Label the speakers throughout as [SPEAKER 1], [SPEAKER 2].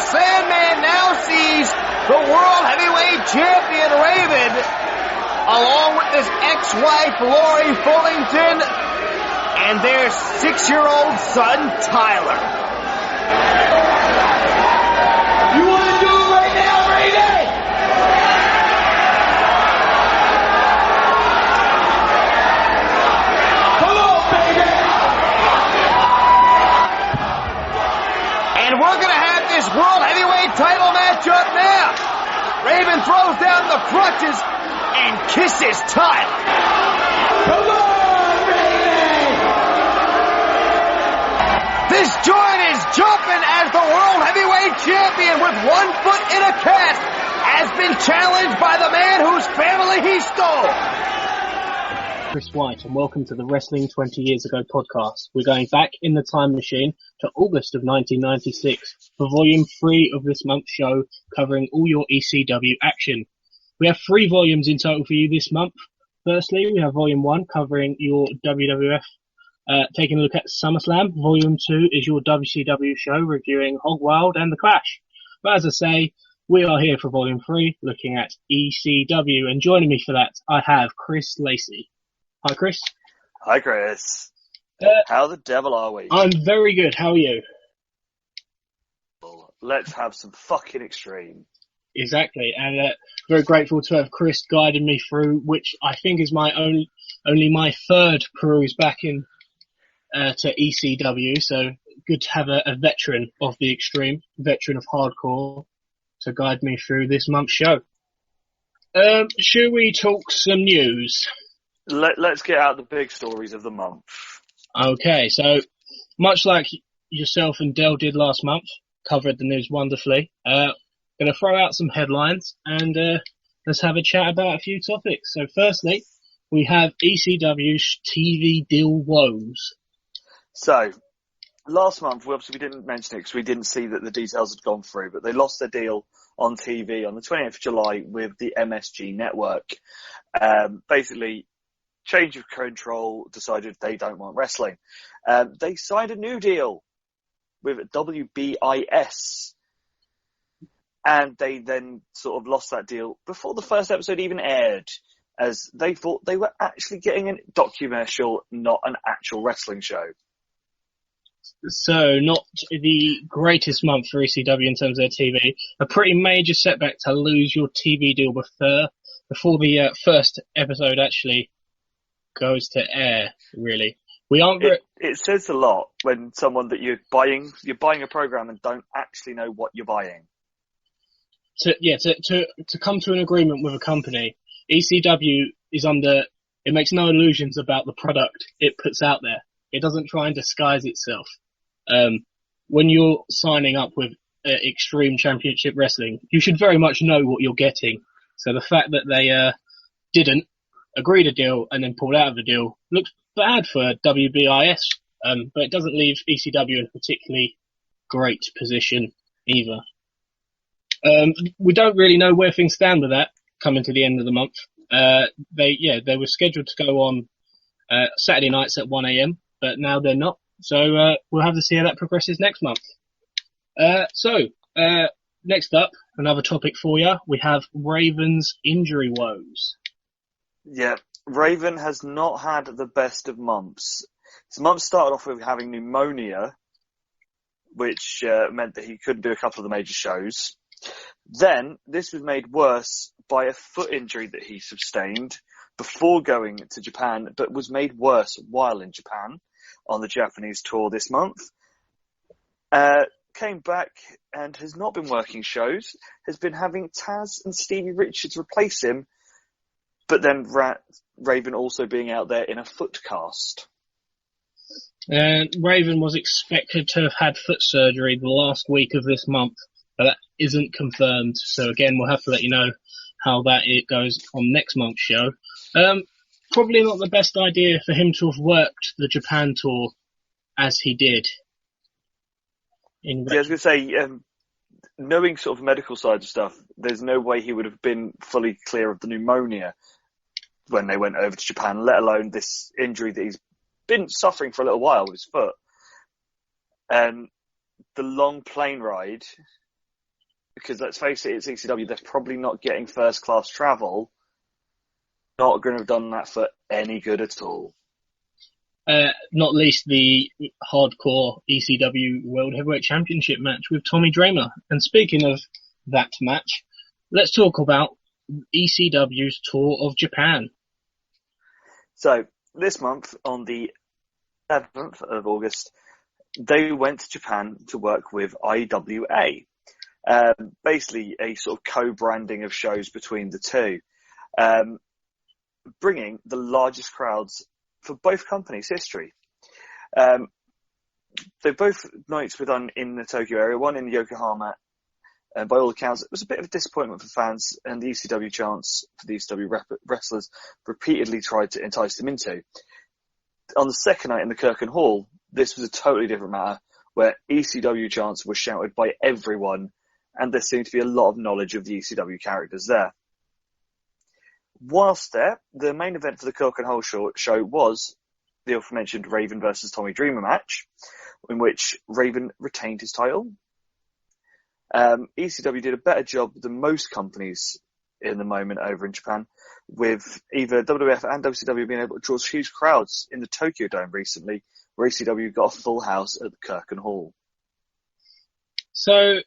[SPEAKER 1] Sandman now sees the World Heavyweight Champion Raven, along with his ex-wife Lori Fullington, and their 6-year-old son Tyler. You want to do it right now, Raven? Come on, baby! And we're going to have this World Heavyweight title match up now. Raven throws down the crutches and kisses Tyler. Come on, Raven! This joint is jumping as the World Heavyweight Champion with one foot in a cast has been challenged by the man whose family he stole.
[SPEAKER 2] Chris White, and welcome to the Wrestling 20 Years Ago podcast. We're going back in the time machine to August of 1996 for Volume 3 of this month's show, covering all your ECW action. We have 3 volumes in total for you this month. Firstly, we have Volume 1 covering your WWF, taking a look at SummerSlam. Volume 2 is your WCW show reviewing Hog Wild and The Clash. But as I say, we are here for Volume 3 looking at ECW, and joining me for that I have Chris Lacey. Hi, Chris.
[SPEAKER 3] Hi, Chris. How the devil are we?
[SPEAKER 2] I'm very good. How are you?
[SPEAKER 3] Let's have some fucking extreme.
[SPEAKER 2] Exactly, and very grateful to have Chris guided me through, which I think is my only my third peruse back in to ECW. So good to have a veteran of the extreme, veteran of hardcore, to guide me through this month's show. Should we talk some news?
[SPEAKER 3] Let's get out the big stories of the month.
[SPEAKER 2] Okay, so much like yourself and Dell did last month, covered the news wonderfully. Going to throw out some headlines and let's have a chat about a few topics. So firstly, we have ECW's TV deal woes.
[SPEAKER 3] So last month, we didn't mention it because we didn't see that the details had gone through, but they lost their deal on TV on the 20th of July with the MSG network. Basically, change of control, decided they don't want wrestling. They signed a new deal with WBIS. And they then sort of lost that deal before the first episode even aired, as they thought they were actually getting a documentary, not an actual wrestling show.
[SPEAKER 2] So not the greatest month for ECW in terms of their TV. A pretty major setback to lose your TV deal before the first episode actually goes to air, really.
[SPEAKER 3] It says a lot when someone that you're buying a program and don't actually know what you're buying.
[SPEAKER 2] To come to an agreement with a company, ECW it makes no illusions about the product it puts out there. It doesn't try and disguise itself. When you're signing up with Extreme Championship Wrestling, you should very much know what you're getting. So the fact that they didn't agree to deal and then pulled out of the deal looks bad for WBIS, but it doesn't leave ECW in a particularly great position either. We don't really know where things stand with that coming to the end of the month. They were scheduled to go on Saturday nights at 1 a.m, but now they're not. So we'll have to see how that progresses next month. Next up, another topic for you. We have Raven's injury woes.
[SPEAKER 3] Yeah, Raven has not had the best of months. His month started off with having pneumonia, which meant that he couldn't do a couple of the major shows. Then, this was made worse by a foot injury that he sustained before going to Japan, but was made worse while in Japan on the Japanese tour this month. Came back and has not been working shows, has been having Taz and Stevie Richards replace him, but then Raven also being out there in a foot cast.
[SPEAKER 2] Raven was expected to have had foot surgery the last week of this month, but that isn't confirmed. So again, we'll have to let you know how it goes on next month's show. Probably not the best idea for him to have worked the Japan tour as he did.
[SPEAKER 3] I was going to say, knowing sort of medical side of stuff, there's no way he would have been fully clear of the pneumonia when they went over to Japan, let alone this injury that he's been suffering for a little while with his foot. The long plane ride because let's face it, it's ECW. They're probably not getting first class travel. Not going to have done that for any good at all.
[SPEAKER 2] Not least the hardcore ECW World Heavyweight Championship match with Tommy Dreamer. And speaking of that match, let's talk about ECW's tour of Japan.
[SPEAKER 3] So this month, on the 7th of August, they went to Japan to work with IWA. Basically a sort of co-branding of shows between the two, bringing the largest crowds for both companies' history. They both nights were done in the Tokyo area, one in Yokohama, and by all accounts it was a bit of a disappointment for fans, and the ECW chants for the ECW wrestlers repeatedly tried to entice them into. On the second night in the Kirken Hall, this was a totally different matter, where ECW chants were shouted by everyone, and there seemed to be a lot of knowledge of the ECW characters there. Whilst there, the main event for the Kirken Hall show was the aforementioned Raven versus Tommy Dreamer match, in which Raven retained his title. ECW did a better job than most companies in the moment over in Japan, with either WWF and WCW being able to draw huge crowds in the Tokyo Dome recently, where ECW got a full house at the Kirken Hall.
[SPEAKER 2] So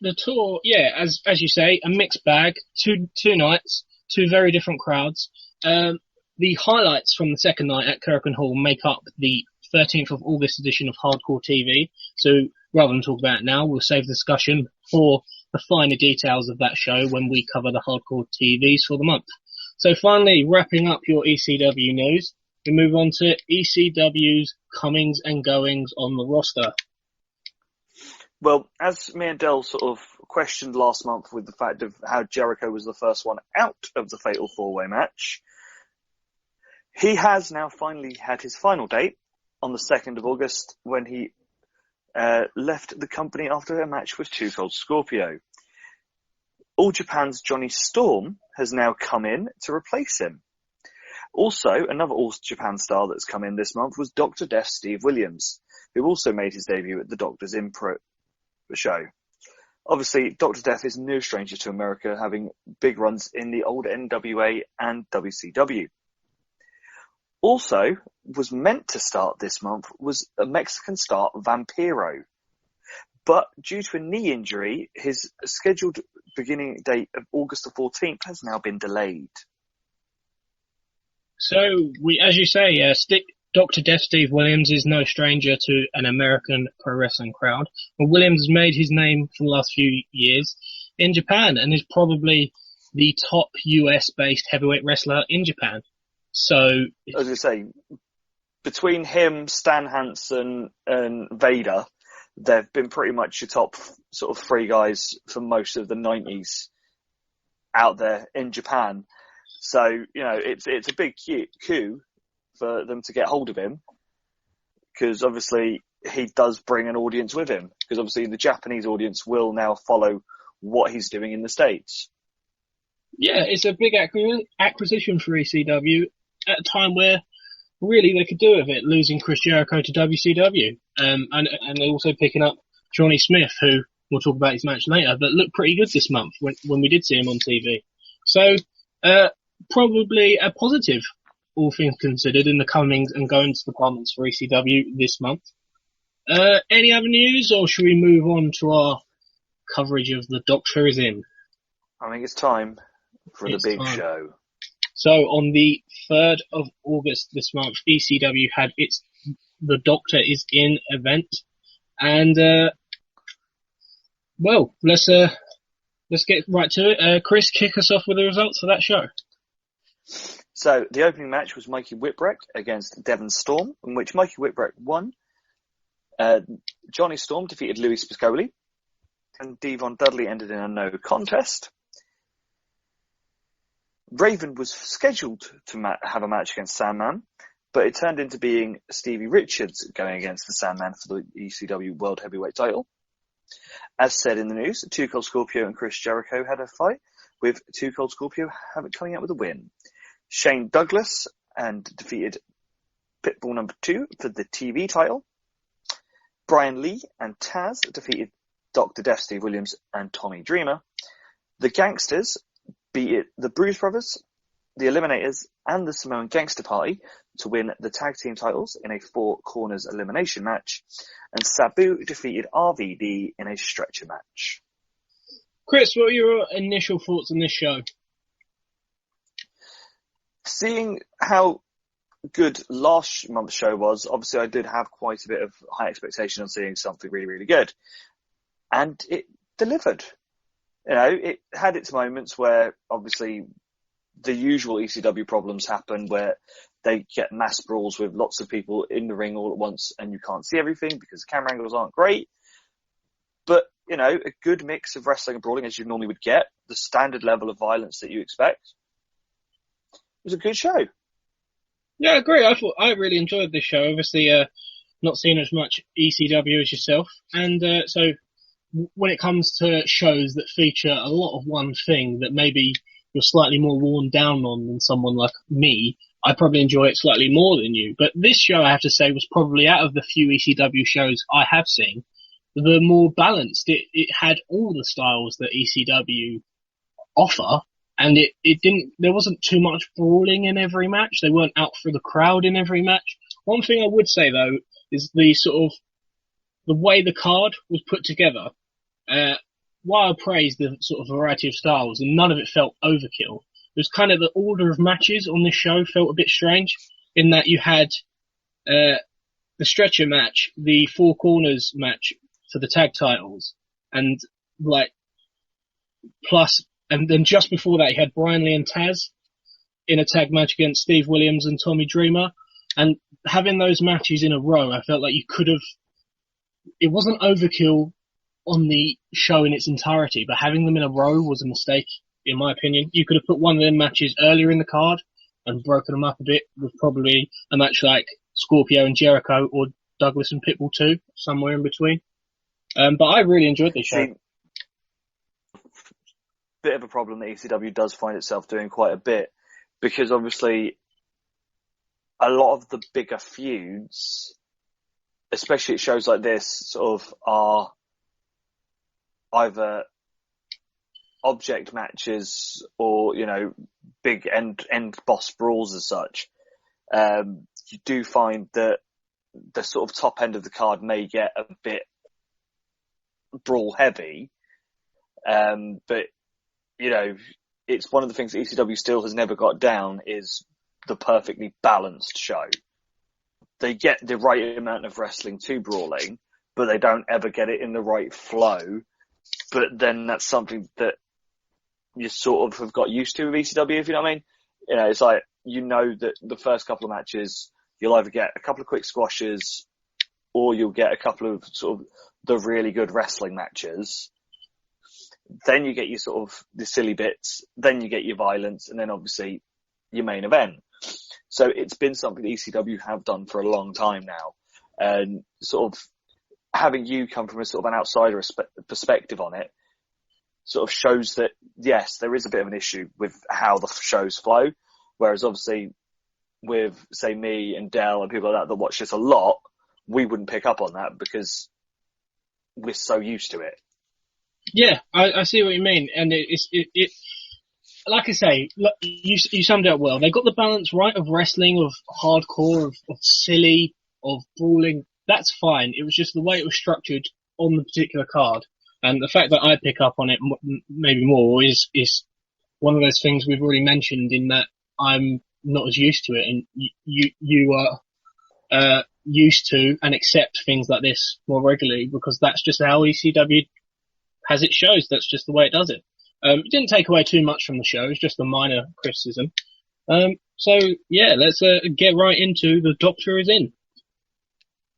[SPEAKER 2] the tour, as you say, a mixed bag, two nights, two very different crowds. The highlights from the second night at Kirken Hall make up the 13th of August edition of Hardcore TV. So rather than talk about it now, we'll save the discussion for the finer details of that show when we cover the Hardcore TVs for the month. So finally, wrapping up your ECW news, we move on to ECW's comings and goings on the roster.
[SPEAKER 3] Well, as me and Del sort of questioned last month with the fact of how Jericho was the first one out of the Fatal 4-Way match, he has now finally had his final date on the 2nd of August when he left the company after a match with Too Cold Scorpio. All Japan's Johnny Storm has now come in to replace him. Also, another All Japan star that's come in this month was Dr. Death Steve Williams, who also made his debut at the Doctor's Impro show. Obviously, Dr. Death is no stranger to America, having big runs in the old NWA and WCW. Also, was meant to start this month was a Mexican star, Vampiro. But due to a knee injury, his scheduled beginning date of August the 14th has now been delayed.
[SPEAKER 2] So, as you say, Dr. Death Steve Williams is no stranger to an American pro wrestling crowd. But Williams has made his name for the last few years in Japan and is probably the top US-based heavyweight wrestler in Japan. So,
[SPEAKER 3] as I say, between him, Stan Hansen, and Vader, they've been pretty much your top sort of three guys for most of the 90s out there in Japan. So, you know, it's a big coup for them to get hold of him, because obviously he does bring an audience with him, because obviously the Japanese audience will now follow what he's doing in the States.
[SPEAKER 2] Yeah, it's a big acquisition for ECW at a time where really they could do with it, losing Chris Jericho to WCW, and they're also picking up Johnny Smith, who we'll talk about his match later, but looked pretty good this month when we did see him on TV. So probably a positive, all things considered, in the comings and goings departments for ECW this month. Any other news, or should we move on to our coverage of The Doctor Is In?
[SPEAKER 3] I think it's time for the big show.
[SPEAKER 2] So on the 3rd of August this month, ECW had its The Doctor Is In event, and well, let's get right to it. Chris, kick us off with the results for that show.
[SPEAKER 3] So the opening match was Mikey Whipwreck against Devon Storm, in which Mikey Whipwreck won. Johnny Storm defeated Louis Spicoli, and Devon Dudley ended in a no contest. Raven was scheduled to have a match against Sandman, but it turned into being Stevie Richards going against the Sandman for the ECW World Heavyweight title. As said in the news, Too Cold Scorpio and Chris Jericho had a fight, with Too Cold Scorpio coming out with a win. Shane Douglas defeated Pitbull No. 2 for the TV title. Brian Lee and Taz defeated Dr. Death, Steve Williams, and Tommy Dreamer. The Gangsters, be it the Bruise Brothers, the Eliminators, and the Samoan Gangster Party, to win the tag team titles in a 4 corners elimination match. And Sabu defeated RVD in a stretcher match.
[SPEAKER 2] Chris, what are your initial thoughts on this show?
[SPEAKER 3] Seeing how good last month's show was, obviously I did have quite a bit of high expectation on seeing something really, really good. And it delivered. You know, it had its moments where obviously the usual ECW problems happen, where they get mass brawls with lots of people in the ring all at once and you can't see everything because the camera angles aren't great. But, you know, a good mix of wrestling and brawling as you normally would get, the standard level of violence that you expect. It was a good show.
[SPEAKER 2] Yeah, I agree. I really enjoyed this show. Obviously, not seen as much ECW as yourself. And so when it comes to shows that feature a lot of one thing that maybe you're slightly more worn down on than someone like me, I probably enjoy it slightly more than you. But this show, I have to say, was probably out of the few ECW shows I have seen, the more balanced. It had all the styles that ECW offer, and there wasn't too much brawling in every match. They weren't out for the crowd in every match. One thing I would say though is the way the card was put together. While I praised the sort of variety of styles, and none of it felt overkill, it was kind of the order of matches on this show felt a bit strange, in that you had the stretcher match, the 4 corners match for the tag titles, and then just before that you had Brian Lee and Taz in a tag match against Steve Williams and Tommy Dreamer. And having those matches in a row, I felt like it wasn't overkill on the show in its entirety, but having them in a row was a mistake, in my opinion. You could have put one of them matches earlier in the card and broken them up a bit with probably a match like Scorpio and Jericho, or Douglas and Pitbull 2, somewhere in between. But I really enjoyed this show.
[SPEAKER 3] Bit of a problem that ECW does find itself doing quite a bit, because obviously a lot of the bigger feuds, especially at shows like this, sort of are either object matches or, you know, big end boss brawls as such. You do find that the sort of top end of the card may get a bit brawl heavy. But, you know, it's one of the things that ECW still has never got down is the perfectly balanced show. They get the right amount of wrestling to brawling, but they don't ever get it in the right flow. But then that's something that you sort of have got used to with ECW, if you know what I mean. You know, it's like, you know that the first couple of matches, you'll either get a couple of quick squashes or you'll get a couple of sort of the really good wrestling matches. Then you get your sort of the silly bits, then you get your violence, and then obviously your main event. So it's been something that ECW have done for a long time now. And sort of having you come from a sort of an outsider perspective on it sort of shows that, yes, there is a bit of an issue with how the shows flow. Whereas obviously with, say, me and Dell and people like that watch this a lot, we wouldn't pick up on that because we're so used to it.
[SPEAKER 2] Yeah, I see what you mean. And it like I say, look, you summed it up well. They got the balance right of wrestling, of hardcore, of silly, of brawling. That's fine. It was just the way it was structured on the particular card. And the fact that I pick up on it maybe more is one of those things we've already mentioned, in that I'm not as used to it, and you are used to and accept things like this more regularly, because that's just how ECW has its shows. That's just the way it does it. It didn't take away too much from the show. It's just a minor criticism. So yeah, let's get right into The Doctor Is In.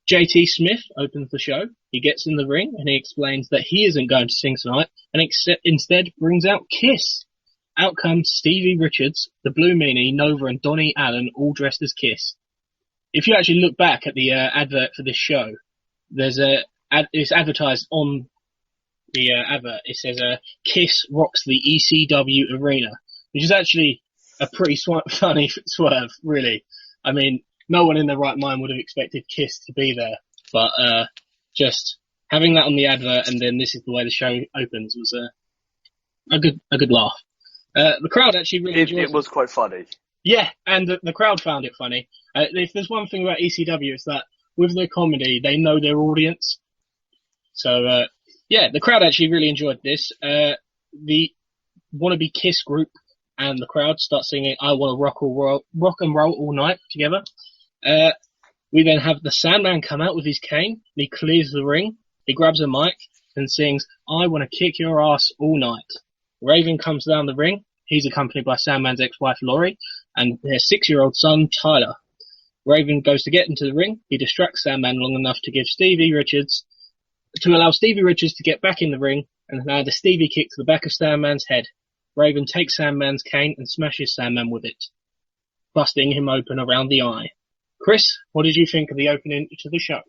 [SPEAKER 2] JT Smith opens the show. He gets in the ring and he explains that he isn't going to sing tonight, and instead brings out Kiss. Out comes Stevie Richards, the Blue Meanie, Nova and Donnie Allen, all dressed as Kiss. If you actually look back at the advert for this show, it's advertised on the advert. It says Kiss rocks the ECW arena, which is actually a pretty funny swerve, really. I mean, no one in their right mind would have expected Kiss to be there, but just having that on the advert and then this is the way the show opens was a good laugh. The crowd actually really enjoyed it.
[SPEAKER 3] It was quite funny.
[SPEAKER 2] Yeah, and the crowd found it funny. If there's one thing about ECW, it's that with their comedy, they know their audience. So, the crowd actually really enjoyed this. The wannabe Kiss group and the crowd start singing "I Want to Rock and Roll All Night" together. We then have the Sandman come out with his cane. He clears the ring. He grabs a mic and sings "I Want to Kick Your Ass All Night." Raven comes down the ring. He's accompanied by Sandman's ex-wife Laurie and their 6-year-old son Tyler. Raven goes to get into the ring. He distracts Sandman long enough to allow Stevie Richards to get back in the ring and add a Stevie kick to the back of Sandman's head. Raven takes Sandman's cane and smashes Sandman with it, busting him open around the eye. Chris, what did you think of the opening to the show?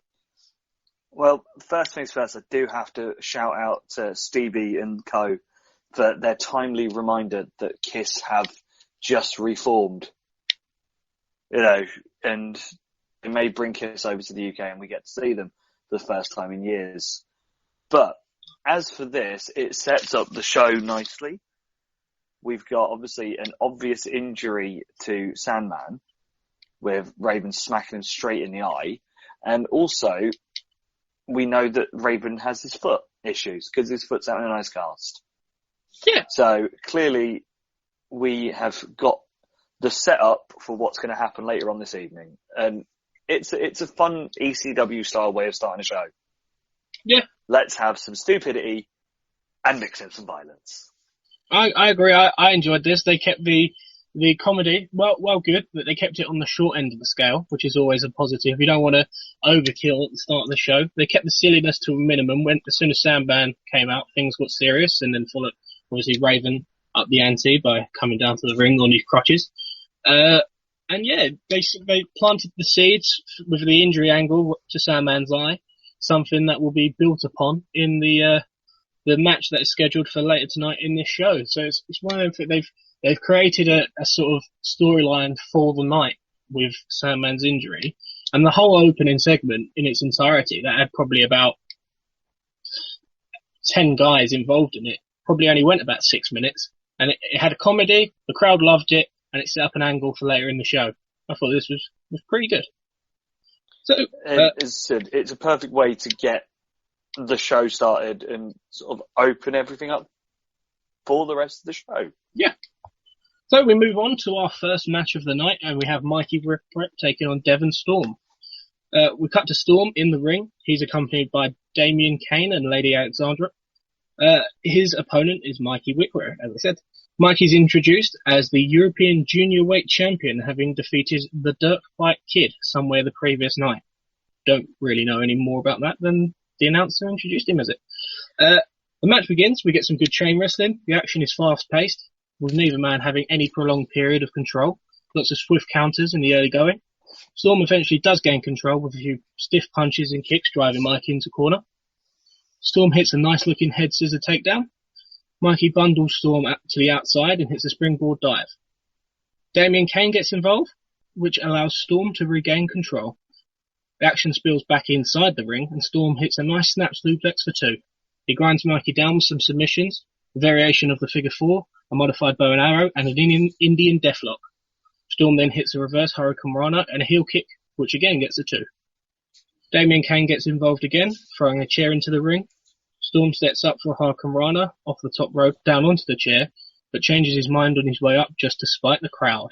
[SPEAKER 3] Well, first things first, I do have to shout out to Stevie and co for their timely reminder that Kiss have just reformed. And it may bring Kiss over to the UK and we get to see them for the first time in years. But as for this, it sets up the show nicely. We've got obviously an obvious injury to Sandman with Raven smacking him straight in the eye. And also, we know that Raven has his foot issues because his foot's out in an ice cast.
[SPEAKER 2] Yeah.
[SPEAKER 3] So clearly we have got the setup for what's going to happen later on this evening. And it's a fun ECW style way of starting a show.
[SPEAKER 2] Yeah.
[SPEAKER 3] Let's have some stupidity and mix in some violence.
[SPEAKER 2] I agree. I enjoyed this. They kept the comedy well good, but they kept it on the short end of the scale, which is always a positive. You don't want to overkill at the start of the show. They kept the silliness to a minimum. As soon as Sandman came out, things got serious, and then followed obviously Raven up the ante by coming down to the ring on his crutches. And yeah, they planted the seeds with the injury angle to Sandman's eye, something that will be built upon in the match that is scheduled for later tonight in this show. So it's one of them. They've created a sort of storyline for the night with Sandman's injury, and the whole opening segment in its entirety that had probably about 10 guys involved in it probably only went about 6 minutes, and it had a comedy. The crowd loved it, and it set up an angle for later in the show. I thought this was pretty good. So
[SPEAKER 3] it's a perfect way to get the show started and sort of open everything up for the rest of the show.
[SPEAKER 2] Yeah. So we move on to our first match of the night, and we have Mikey Whipwreck taking on Devon Storm. We cut to Storm in the ring. He's accompanied by Damien Kane and Lady Alexandra. His opponent is Mikey Whipwreck, as I said. Mikey's introduced as the European Junior Weight Champion, having defeated the Dirt Fight Kid somewhere the previous night. Don't really know any more about that than the announcer introduced him as it. The match begins. We get some good chain wrestling. The action is fast-paced, with neither man having any prolonged period of control. Lots of swift counters in the early going. Storm eventually does gain control with a few stiff punches and kicks driving Mikey into corner. Storm hits a nice-looking head scissor takedown. Mikey bundles Storm to the outside and hits a springboard dive. Damien Kane gets involved, which allows Storm to regain control. The action spills back inside the ring, and Storm hits a nice snap suplex for 2. He grinds Mikey down with some submissions, a variation of the figure 4, a modified bow and arrow, and an Indian deathlock. Storm then hits a reverse Hurricane Rana and a heel kick, which again gets a 2. Damien Kane gets involved again, throwing a chair into the ring. Storm sets up for a Hurricane Rana off the top rope down onto the chair, but changes his mind on his way up just to spite the crowd.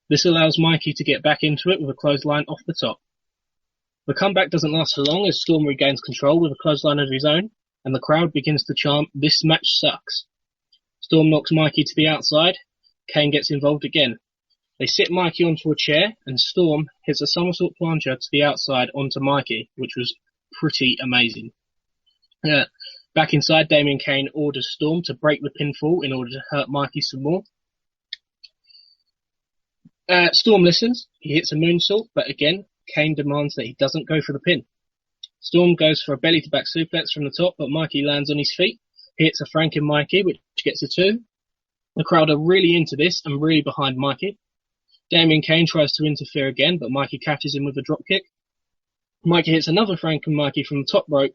[SPEAKER 2] This allows Mikey to get back into it with a clothesline off the top. The comeback doesn't last for long as Storm regains control with a clothesline of his own, and the crowd begins to chant, "This match sucks." Storm knocks Mikey to the outside. Kane gets involved again. They sit Mikey onto a chair, and Storm hits a somersault plancher to the outside onto Mikey, which was pretty amazing. Back inside, Damien Kane orders Storm to break the pinfall in order to hurt Mikey some more. Storm listens. He hits a moonsault, but again, Kane demands that he doesn't go for the pin. Storm goes for a belly-to-back suplex from the top, but Mikey lands on his feet. He hits a Franken Mikey, which gets a 2. The crowd are really into this and really behind Mikey. Damien Kane tries to interfere again, but Mikey catches him with a dropkick. Mikey hits another Franken Mikey from the top rope,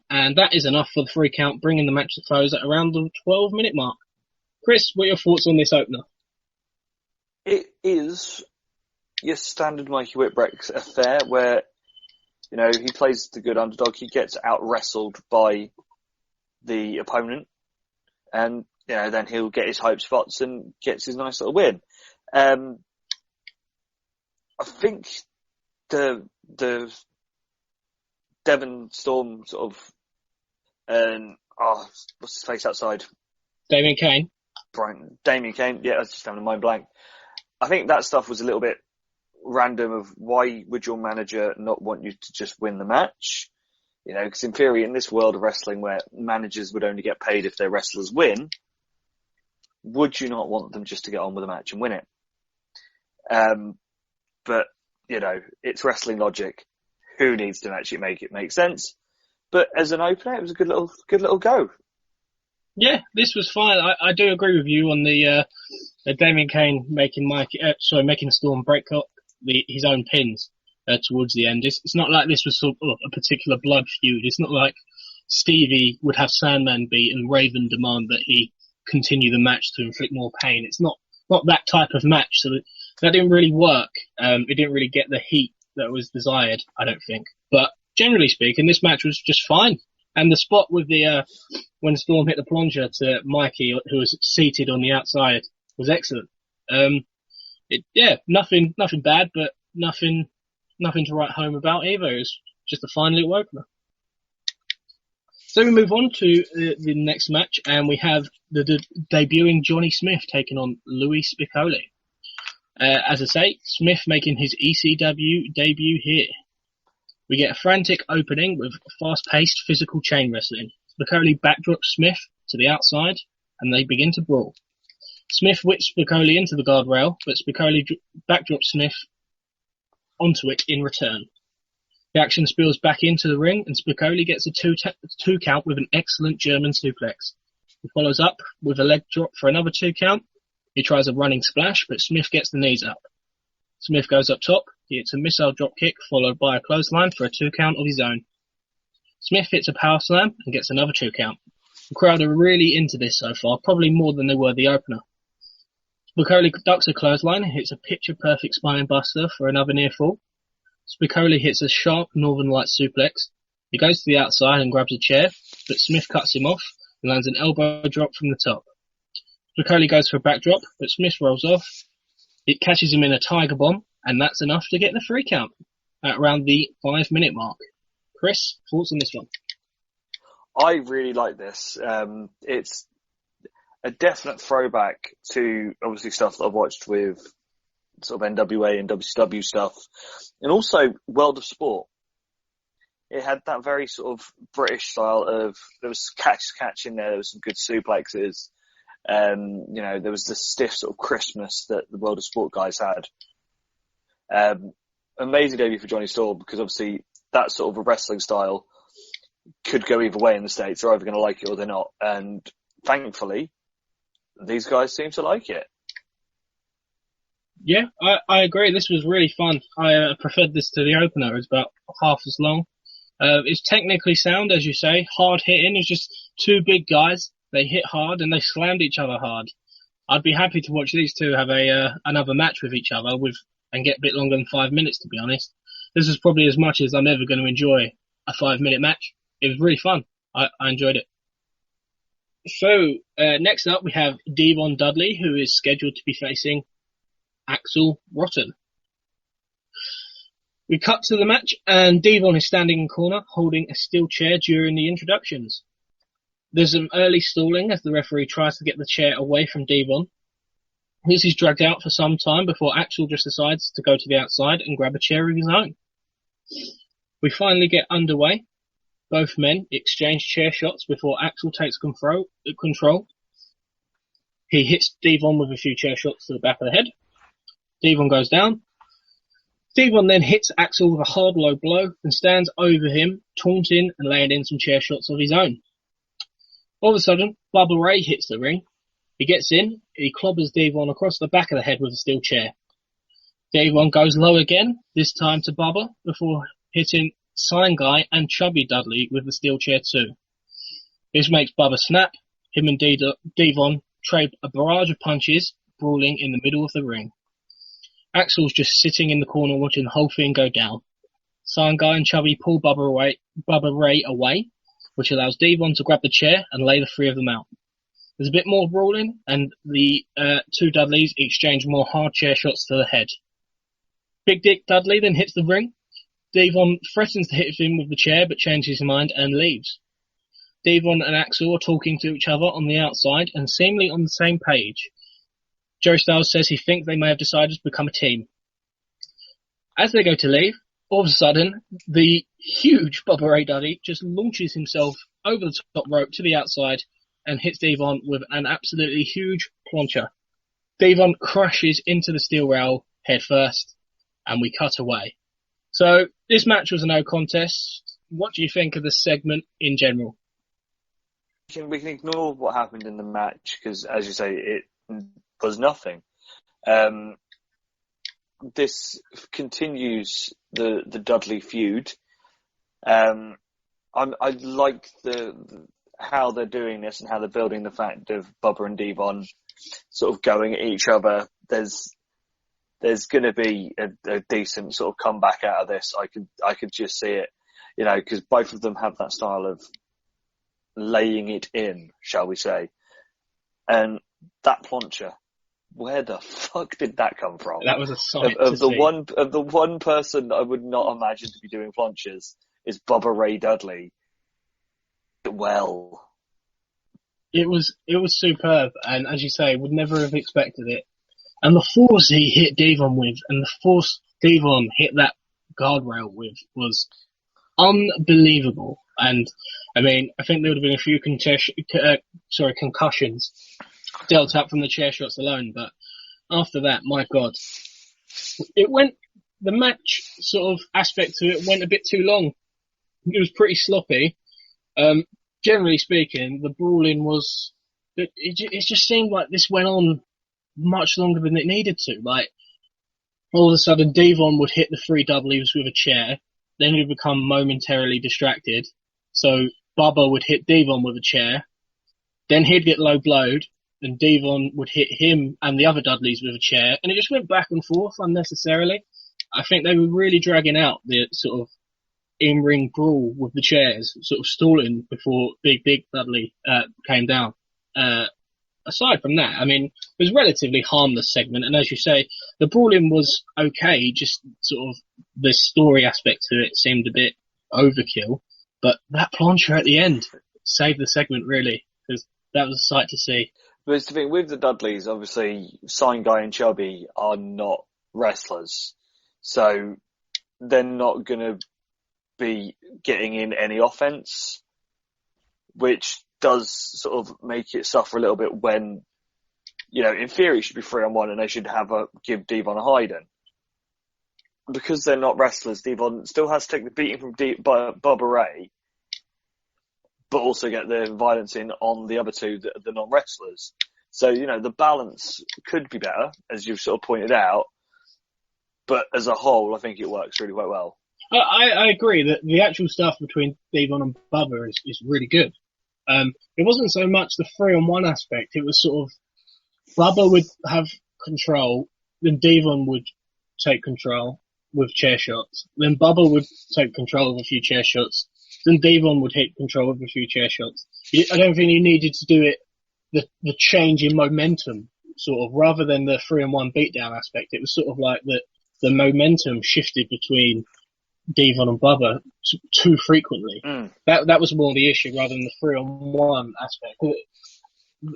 [SPEAKER 2] and that is enough for the 3 count, bringing the match to close at around the 12-minute mark. Chris, what are your thoughts on this opener?
[SPEAKER 3] It is your standard Mikey Whipwreck affair where, you know, he plays the good underdog, he gets out-wrestled by the opponent, and, you know, then he'll get his hype spots and gets his nice little win. I think the Devon Storm sort of, what's his face outside?
[SPEAKER 2] Damien Kane.
[SPEAKER 3] Damien Kane, yeah, I was just having a mind blank. I think that stuff was a little bit random of why would your manager not want you to just win the match? You know, because in theory, in this world of wrestling where managers would only get paid if their wrestlers win, would you not want them just to get on with the match and win it? But, you know, it's wrestling logic. Who needs to actually make it make sense? But as an opener, it was a good little go. Yeah,
[SPEAKER 2] this was fine. I do agree with you on the Damien Kane making Storm break up his own pins towards the end. It's not like this was sort of a particular blood feud. It's not like Stevie would have Sandman beat and Raven demand that he continue the match to inflict more pain. It's not that type of match. So that didn't really work. It didn't really get the heat that was desired, I don't think. But generally speaking, this match was just fine. And the spot with when Storm hit the plunger to Mikey, who was seated on the outside, was excellent. Nothing bad, but nothing to write home about either. It was just a fine little opener. So we move on to the next match, and we have the debuting Johnny Smith taking on Louis Spicolli. As I say, Smith making his ECW debut here. We get a frantic opening with fast-paced physical chain wrestling. Spicolli backdrops Smith to the outside, and they begin to brawl. Smith whips Spicolli into the guardrail, but Spicolli backdrops Smith onto it in return. The action spills back into the ring, and Spicolli gets a two count with an excellent German suplex. He follows up with a leg drop for another 2 count. He tries a running splash, but Smith gets the knees up. Smith goes up top. He hits a missile drop kick, followed by a clothesline for a 2 count of his own. Smith hits a power slam and gets another 2 count. The crowd are really into this so far, probably more than they were the opener. Spicolli ducks a clothesline and hits a picture-perfect spine buster for another near fall. Spicolli hits a sharp Northern Lights suplex. He goes to the outside and grabs a chair, but Smith cuts him off and lands an elbow drop from the top. Spicolli goes for a backdrop, but Smith rolls off. It catches him in a tiger bomb, and that's enough to get the 3 count at around the 5-minute mark. Chris, thoughts on this one?
[SPEAKER 3] I really like this. It's a definite throwback to obviously stuff that I've watched with sort of NWA and WCW stuff, and also World of Sport. It had that very sort of British style of, there was catch in there was some good suplexes. You know, there was the stiff sort of crispness that the World of Sport guys had. Amazing debut for Johnny Storm, because obviously that sort of a wrestling style could go either way in the States. They're either going to like it or they're not. And thankfully, these guys seem to like it.
[SPEAKER 2] Yeah, I agree. This was really fun. I preferred this to the opener. It was about half as long. It's technically sound, as you say, hard hitting. It's just 2 big guys. They hit hard and they slammed each other hard. I'd be happy to watch these two have another match with each other and get a bit longer than 5 minutes, to be honest. This is probably as much as I'm ever going to enjoy a 5-minute match. It was really fun. I enjoyed it. So, next up we have Devon Dudley, who is scheduled to be facing Axel Rotten. We cut to the match, and Devon is standing in corner, holding a steel chair during the introductions. There's some early stalling as the referee tries to get the chair away from Devon. This is dragged out for some time before Axel just decides to go to the outside and grab a chair of his own. We finally get underway. Both men exchange chair shots before Axel takes control. He hits Devon with a few chair shots to the back of the head. Devon goes down. Devon then hits Axel with a hard low blow and stands over him, taunting and laying in some chair shots of his own. All of a sudden, Bubba Ray hits the ring. He gets in, he clobbers Devon across the back of the head with a steel chair. Devon goes low again, this time to Bubba, before hitting Sign Guy and Chubby Dudley with the steel chair too. This makes Bubba snap. Him and Devon trade a barrage of punches, brawling in the middle of the ring. Axel's just sitting in the corner watching the whole thing go down. Sign Guy and Chubby pull Bubba Ray away, which allows Devon to grab the chair and lay the three of them out. There's a bit more brawling, and the two Dudleys exchange more hard chair shots to the head. Big Dick Dudley then hits the ring. Devon threatens to hit him with the chair, but changes his mind and leaves. Devon and Axel are talking to each other on the outside and seemingly on the same page. Joe Styles says he thinks they may have decided to become a team. As they go to leave, all of a sudden, the huge Bubba Ray Dudley just launches himself over the top rope to the outside and hits Devon with an absolutely huge plancha. Devon crashes into the steel rail head first, and we cut away. So, this match was a no contest. What do you think of the segment in general?
[SPEAKER 3] We can ignore what happened in the match because, as you say, it was nothing. This continues the Dudley feud. I like how they're doing this and how they're building the fact of Bubba and Devon sort of going at each other. There's going to be a decent sort of comeback out of this. I could just see it, because both of them have that style of laying it in, shall we say. And that plancha, where the fuck did that come from?
[SPEAKER 2] That was a sight
[SPEAKER 3] of the one person I would not imagine to be doing planchas is Bubba Ray Dudley. Well,
[SPEAKER 2] it was superb, and as you say, would never have expected it. And the force he hit Devon with, and the force Devon hit that guardrail with, was unbelievable. And I mean, I think there would have been a few concussions dealt out from the chair shots alone. But after that, my God, the match sort of aspect to it went a bit too long. It was pretty sloppy. Generally speaking, the brawling it just seemed like this went on much longer than it needed to. Like, all of a sudden, Devon would hit the three W's with a chair, then he'd become momentarily distracted. So Bubba would hit Devon with a chair, then he'd get low blowed, and Devon would hit him and the other Dudleys with a chair, and it just went back and forth unnecessarily. I think they were really dragging out the sort of in-ring brawl with the chairs, sort of stalling before Big Dudley came down. Aside from that, I mean, it was a relatively harmless segment, and as you say, the brawling was okay, just sort of the story aspect to it seemed a bit overkill, but that plancha at the end saved the segment, really, because that was a sight to see.
[SPEAKER 3] But it's the thing, with the Dudleys, obviously, Sign Guy and Chubby are not wrestlers, so they're not going to be getting in any offense, which does sort of make it suffer a little bit when, in theory it should be 3-on-1 and they should give Devon a hiding. Because they're not wrestlers, Devon still has to take the beating from Bubba Ray, but also get the violence in on the other two, the non-wrestlers. So, the balance could be better, as you've sort of pointed out, but as a whole, I think it works really quite well.
[SPEAKER 2] I agree that the actual stuff between Devon and Bubba is really good. It wasn't so much the 3-on-1 aspect. It was sort of Bubba would have control, then Devon would take control with chair shots, then Bubba would take control of a few chair shots, then Devon would take control of a few chair shots. I don't think you needed to do it, the change in momentum, sort of, rather than the 3-on-1 beatdown aspect. It was sort of like the momentum shifted between Devon and Bubba too frequently. That was more the issue rather than the 3-on-1 aspect.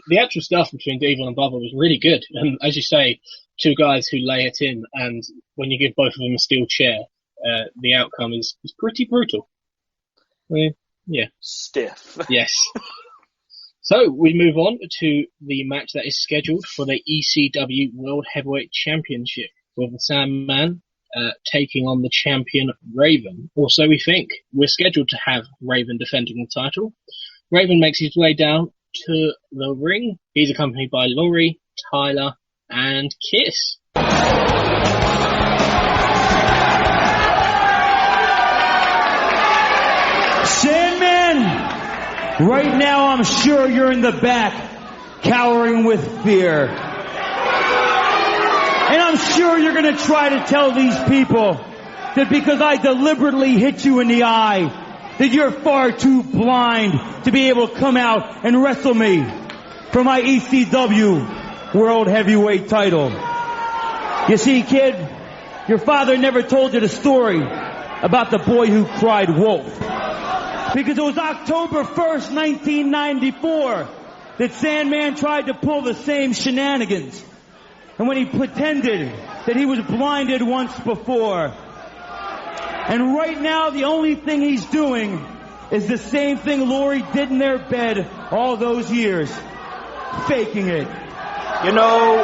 [SPEAKER 2] The actual stuff between Devon and Bubba was really good, and as you say, two guys who lay it in, and when you give both of them a steel chair, the outcome is pretty brutal. Yeah.
[SPEAKER 3] Stiff.
[SPEAKER 2] Yes. So we move on to the match that is scheduled for the ECW World Heavyweight Championship, with the Sandman taking on the champion Raven. Or so we think. We're scheduled to have Raven defending the title. Raven makes his way down to the ring. He's accompanied by Laurie, Tyler, and Kiss.
[SPEAKER 4] Right now, I'm sure you're in the back, cowering with fear. And I'm sure you're going to try to tell these people that because I deliberately hit you in the eye, that you're far too blind to be able to come out and wrestle me for my ECW World Heavyweight title. You see, kid, your father never told you the story about the boy who cried wolf. Because it was October 1st, 1994, that Sandman tried to pull the same shenanigans. And when he pretended that he was blinded once before. And right now, the only thing he's doing is the same thing Lori did in their bed all those years. Faking it.
[SPEAKER 1] You know,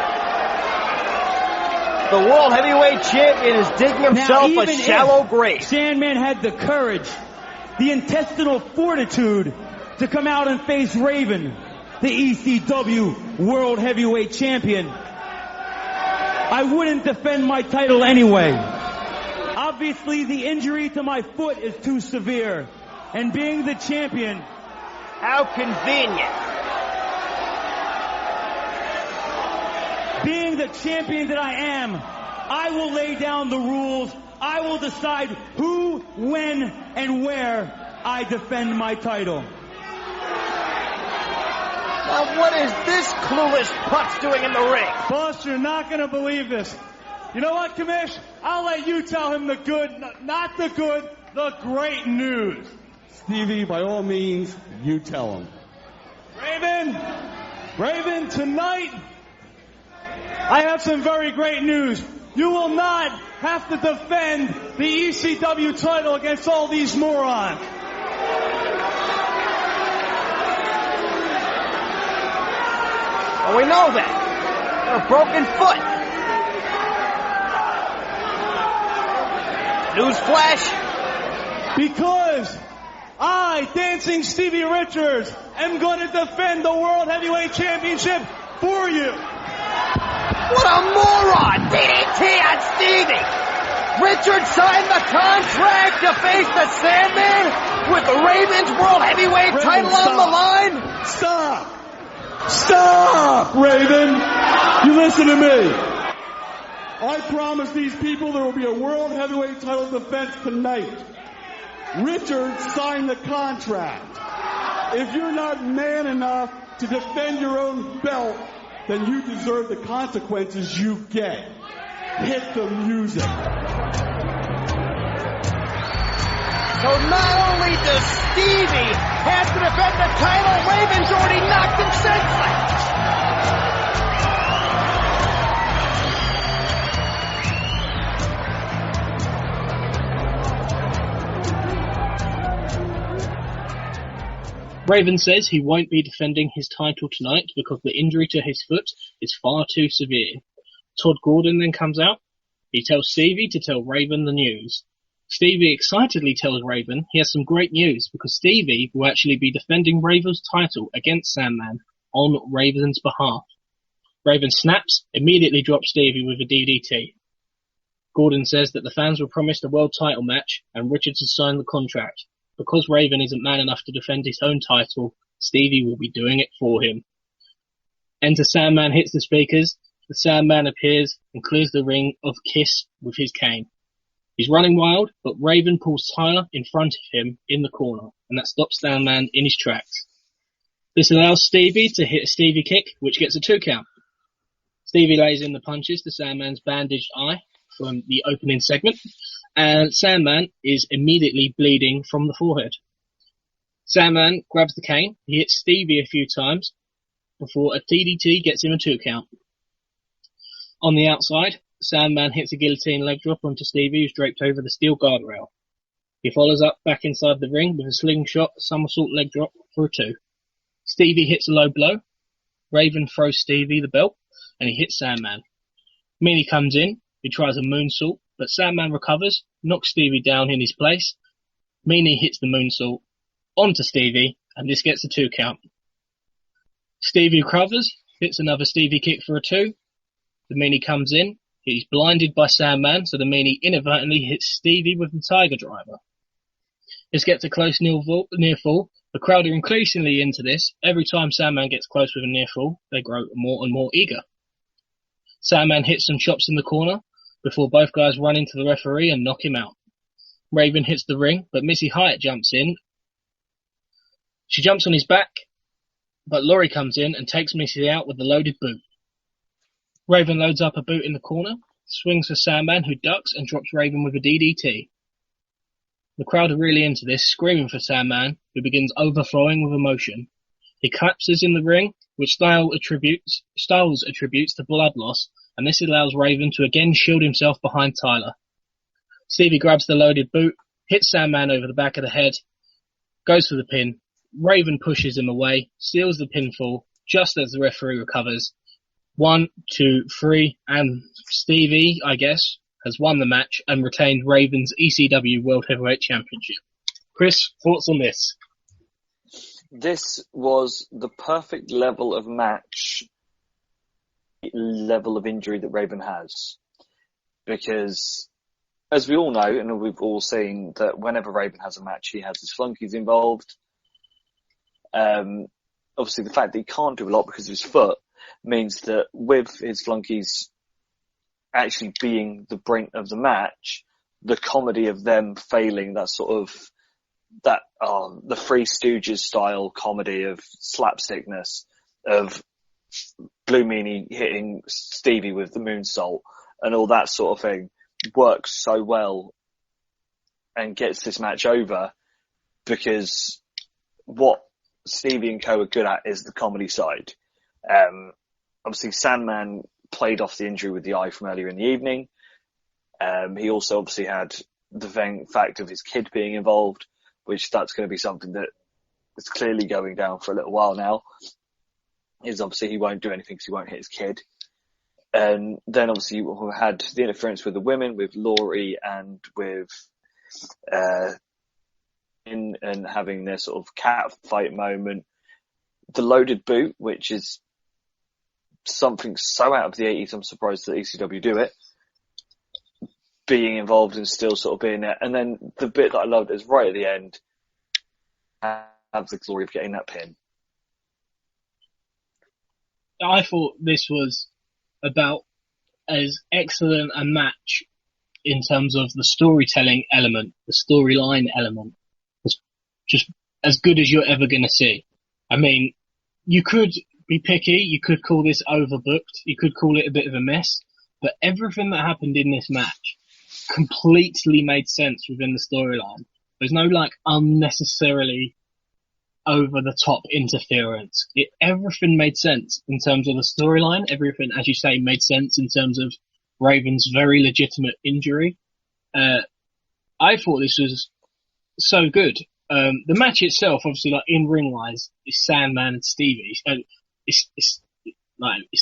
[SPEAKER 1] the World Heavyweight Champion is digging himself a shallow grave.
[SPEAKER 4] Sandman had the courage, the intestinal fortitude to come out and face Raven, the ECW World Heavyweight Champion. I wouldn't defend my title anyway. Obviously, the injury to my foot is too severe. And being the champion...
[SPEAKER 1] How convenient.
[SPEAKER 4] Being the champion that I am, I will lay down the rules. I will decide who, when, and where I defend my title.
[SPEAKER 1] Now, what is this clueless putz doing in the ring?
[SPEAKER 5] Boss, you're not going to believe this. You know what, Commish? I'll let you tell him the good, not the good, the great news.
[SPEAKER 6] Stevie, by all means, you tell him.
[SPEAKER 5] Raven, tonight, I have some very great news. You will not have to defend the ECW title against all these morons.
[SPEAKER 1] Well, we know that. A broken foot. Newsflash.
[SPEAKER 5] Because I, Dancing Stevie Richards, am going to defend the World Heavyweight Championship for you.
[SPEAKER 1] What a moron! DDT on Stevie! Richards signed the contract to face the Sandman with the Raven's World Heavyweight title on the line?
[SPEAKER 6] Stop, Raven! You listen to me. I promise these people there will be a World Heavyweight title defense tonight. Richard signed the contract. If you're not man enough to defend your own belt, then you deserve the consequences you get. Hit the music.
[SPEAKER 1] So not only does Stevie have to defend the title, Raven's already knocked him senseless.
[SPEAKER 2] Raven says he won't be defending his title tonight because the injury to his foot is far too severe. Todd Gordon then comes out. He tells Stevie to tell Raven the news. Stevie excitedly tells Raven he has some great news because Stevie will actually be defending Raven's title against Sandman on Raven's behalf. Raven snaps, immediately drops Stevie with a DDT. Gordon says that the fans were promised a world title match and Richards has signed the contract. Because Raven isn't man enough to defend his own title, Stevie will be doing it for him. Enter Sandman hits the speakers. The Sandman appears and clears the ring of Kiss with his cane. He's running wild, but Raven pulls Tyler in front of him in the corner, and that stops Sandman in his tracks. This allows Stevie to hit a Stevie kick, which gets a 2 count. Stevie lays in the punches to Sandman's bandaged eye from the opening segment, and Sandman is immediately bleeding from the forehead. Sandman grabs the cane, he hits Stevie a few times before a DDT gets him a 2 count. On the outside, Sandman hits a guillotine leg drop onto Stevie, who's draped over the steel guardrail. He follows up back inside the ring with a slingshot somersault leg drop for a 2. Stevie hits a low blow. Raven throws Stevie the belt, and he hits Sandman. Meanie comes in, he tries a moonsault, but Sandman recovers, knocks Stevie down in his place. Meanie hits the moonsault onto Stevie, and this gets a 2 count. Stevie recovers, hits another Stevie kick for a 2. The Meanie comes in, he's blinded by Sandman, so the Meanie inadvertently hits Stevie with the Tiger Driver. This gets a close near fall, The crowd are increasingly into this. Every time Sandman gets close with a near fall, they grow more and more eager. Sandman hits some chops in the corner before both guys run into the referee and knock him out. Raven hits the ring, but Missy Hyatt jumps in. She jumps on his back, but Laurie comes in and takes Missy out with the loaded boot. Raven loads up a boot in the corner, swings for Sandman, who ducks and drops Raven with a DDT. The crowd are really into this, screaming for Sandman, who begins overflowing with emotion. He collapses in the ring, which Styles attributes to blood loss, and this allows Raven to again shield himself behind Tyler. Stevie grabs the loaded boot, hits Sandman over the back of the head, goes for the pin. Raven pushes him away, steals the pinfall, just as the referee recovers. 1, 2, 3, and Stevie, I guess, has won the match and retained Raven's ECW World Heavyweight Championship. Chris, thoughts on this?
[SPEAKER 3] This was the perfect level of match, level of injury that Raven has. Because, as we all know, and we've all seen, that whenever Raven has a match, he has his flunkies involved. Obviously, the fact that he can't do a lot because of his foot means that with his flunkies actually being the brink of the match, the comedy of them failing, the Three Stooges style comedy of slapstickness, of Blue Meanie hitting Stevie with the moonsault and all that sort of thing, works so well and gets this match over, because what Stevie and co are good at is the comedy side. Obviously, Sandman played off the injury with the eye from earlier in the evening. He also obviously had the fact of his kid being involved, which that's going to be something that is clearly going down for a little while now. Is obviously he won't do anything because he won't hit his kid. And then obviously we had the interference with the women, with Laurie and with and having their sort of cat fight moment. The loaded boot, which is something so out of the 80s, I'm surprised that ECW do it, being involved and still sort of being there. And then the bit that I loved is right at the end, have the glory of getting that pin.
[SPEAKER 2] I thought this was about as excellent a match in terms of the storytelling element, the storyline element, was just as good as you're ever going to see. I mean, you could be picky, you could call this overbooked, you could call it a bit of a mess, but everything that happened in this match completely made sense within the storyline. There's no unnecessarily over the top interference. Everything made sense in terms of the storyline. Everything, as you say, made sense in terms of Raven's very legitimate injury. I thought this was so good. The match itself, obviously, in ring wise, is Sandman and Stevie. It's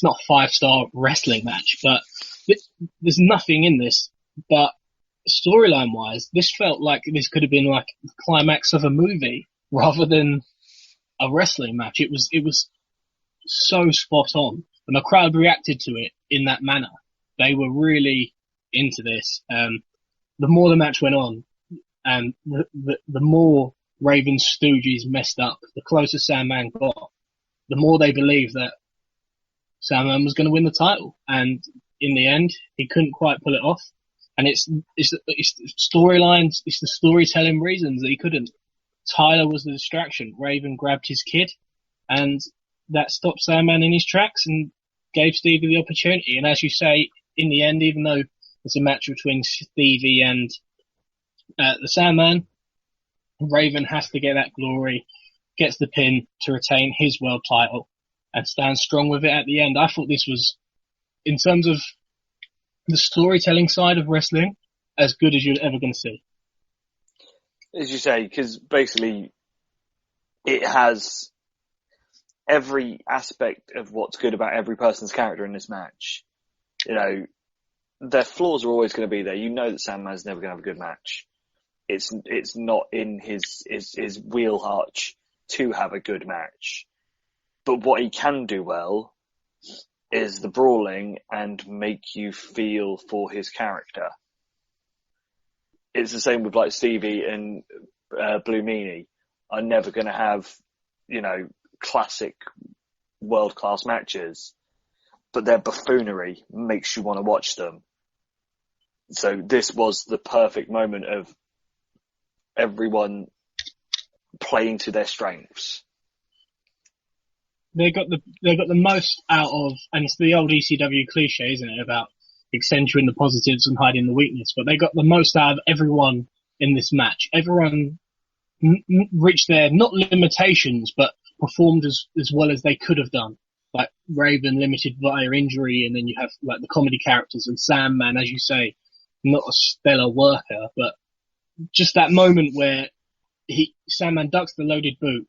[SPEAKER 2] not a 5-star wrestling match, but there's nothing in this. But storyline wise, this felt like this could have been the climax of a movie rather than a wrestling match. It was so spot on, and the crowd reacted to it in that manner. They were really into this. The more the match went on, and the more Raven's Stooges messed up, the closer Sandman got, the more they believed that Sandman was going to win the title. And in the end, he couldn't quite pull it off. And it's storylines, it's the storytelling reasons that he couldn't. Tyler was the distraction. Raven grabbed his kid, and that stopped Sandman in his tracks and gave Stevie the opportunity. And as you say, in the end, even though it's a match between Stevie and the Sandman, Raven has to get that glory, gets the pin to retain his world title, and stands strong with it at the end. I thought this was, in terms of the storytelling side of wrestling, as good as you're ever going to see.
[SPEAKER 3] As you say, because basically it has every aspect of what's good about every person's character in this match. You know, their flaws are always going to be there. You know that Sandman's never going to have a good match. It's not in his wheelhouse to have a good match. But what he can do well is the brawling and make you feel for his character. It's the same with Stevie and Blue Meanie. are never going to have, classic world-class matches, but their buffoonery makes you want to watch them. So this was the perfect moment of everyone playing to their strengths.
[SPEAKER 2] They got the most out of, and it's the old ECW cliche, isn't it, about accentuating the positives and hiding the weakness, but they got the most out of everyone in this match. Everyone reached their, not limitations, but performed as well as they could have done. Like Raven limited via injury, and then you have like the comedy characters, and Sandman, as you say, not a stellar worker, but just that moment where Sandman ducks the loaded boot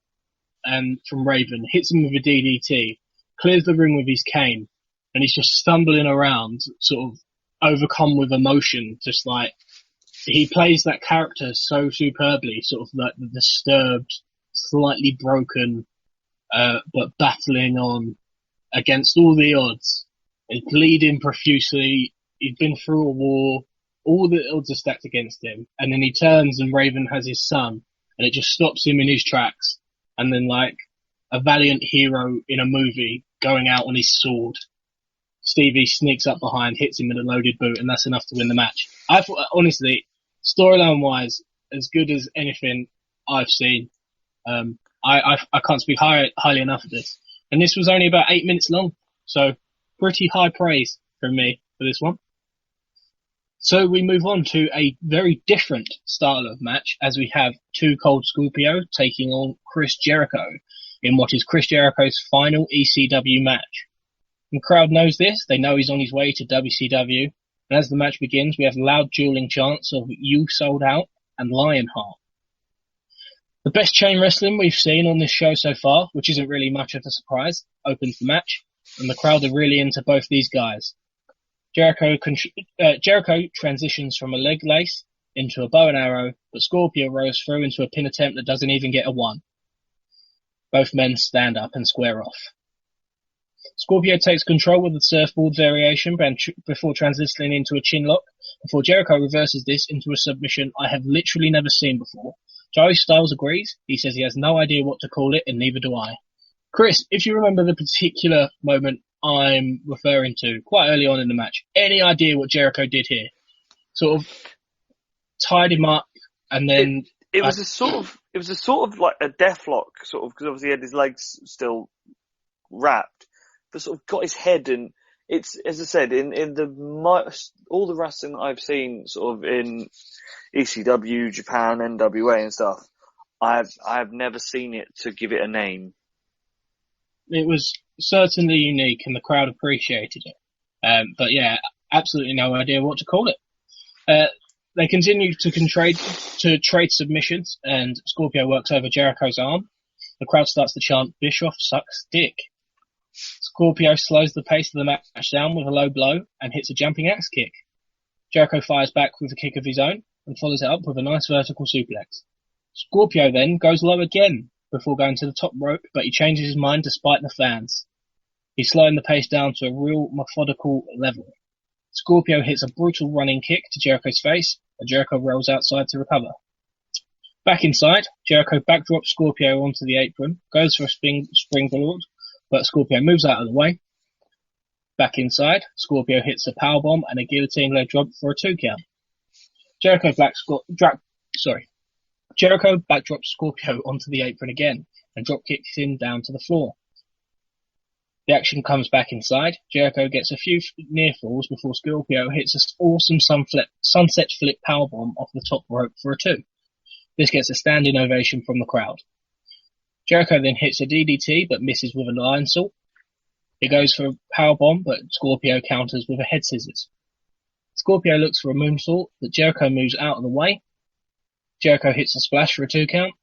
[SPEAKER 2] from Raven, hits him with a DDT, clears the ring with his cane, and he's just stumbling around, sort of overcome with emotion, just like he plays that character so superbly, sort of like the disturbed, slightly broken, but battling on against all the odds. He's bleeding profusely. He's been through a war. All the odds are stacked against him. And then he turns and Raven has his son, and it just stops him in his tracks. And then like a valiant hero in a movie going out on his sword, Stevie sneaks up behind, hits him with a loaded boot, and that's enough to win the match. I thought, honestly, storyline wise, as good as anything I've seen. I can't speak highly enough of this. And this was only about 8 minutes long, so pretty high praise from me for this one. So we move on to a very different style of match, as we have Too Cold Scorpio taking on Chris Jericho in what is Chris Jericho's final ECW match. The crowd knows this. They know he's on his way to WCW. And as the match begins, we have loud dueling chants of "You Sold Out" and "Lionheart." The best chain wrestling we've seen on this show so far, which isn't really much of a surprise, opens the match, and the crowd are really into both these guys. Jericho transitions from a leg lace into a bow and arrow, but Scorpio rolls through into a pin attempt that doesn't even get a 1. Both men stand up and square off. Scorpio takes control with the surfboard variation before transitioning into a chin lock, before Jericho reverses this into a submission I have literally never seen before. Joey Styles agrees. He says he has no idea what to call it, and neither do I. Chris, if you remember the particular moment I'm referring to quite early on in the match, any idea what Jericho did here? Sort of tied him up, and then
[SPEAKER 3] it was a sort of like a death lock, sort of, because obviously he had his legs still wrapped, but sort of got his head, and it's, as I said, in all the wrestling that I've seen sort of in ECW, Japan, NWA and stuff, I've never seen it to give it a name.
[SPEAKER 2] It was certainly unique, and the crowd appreciated it. But yeah, absolutely no idea what to call it. They continue to trade submissions, and Scorpio works over Jericho's arm. The crowd starts to chant, "Bischoff sucks dick." Scorpio slows the pace of the match down with a low blow and hits a jumping axe kick. Jericho fires back with a kick of his own and follows it up with a nice vertical suplex. Scorpio then goes low again before going to the top rope, but he changes his mind despite the fans. He's slowing the pace down to a real methodical level. Scorpio hits a brutal running kick to Jericho's face, and Jericho rolls outside to recover. Back inside, Jericho backdrops Scorpio onto the apron, goes for a springboard, but Scorpio moves out of the way. Back inside, Scorpio hits a powerbomb and a guillotine leg drop for a 2 count. Jericho backdrops Scorpio onto the apron again and drop kicks him down to the floor. The action comes back inside. Jericho gets a few near falls before Scorpio hits an awesome sunset flip powerbomb off the top rope for a 2. This gets a standing ovation from the crowd. Jericho then hits a DDT but misses with a lion salt. He goes for a powerbomb, but Scorpio counters with a head scissors. Scorpio looks for a moonsault, but Jericho moves out of the way. Jericho hits a splash for a 2 count.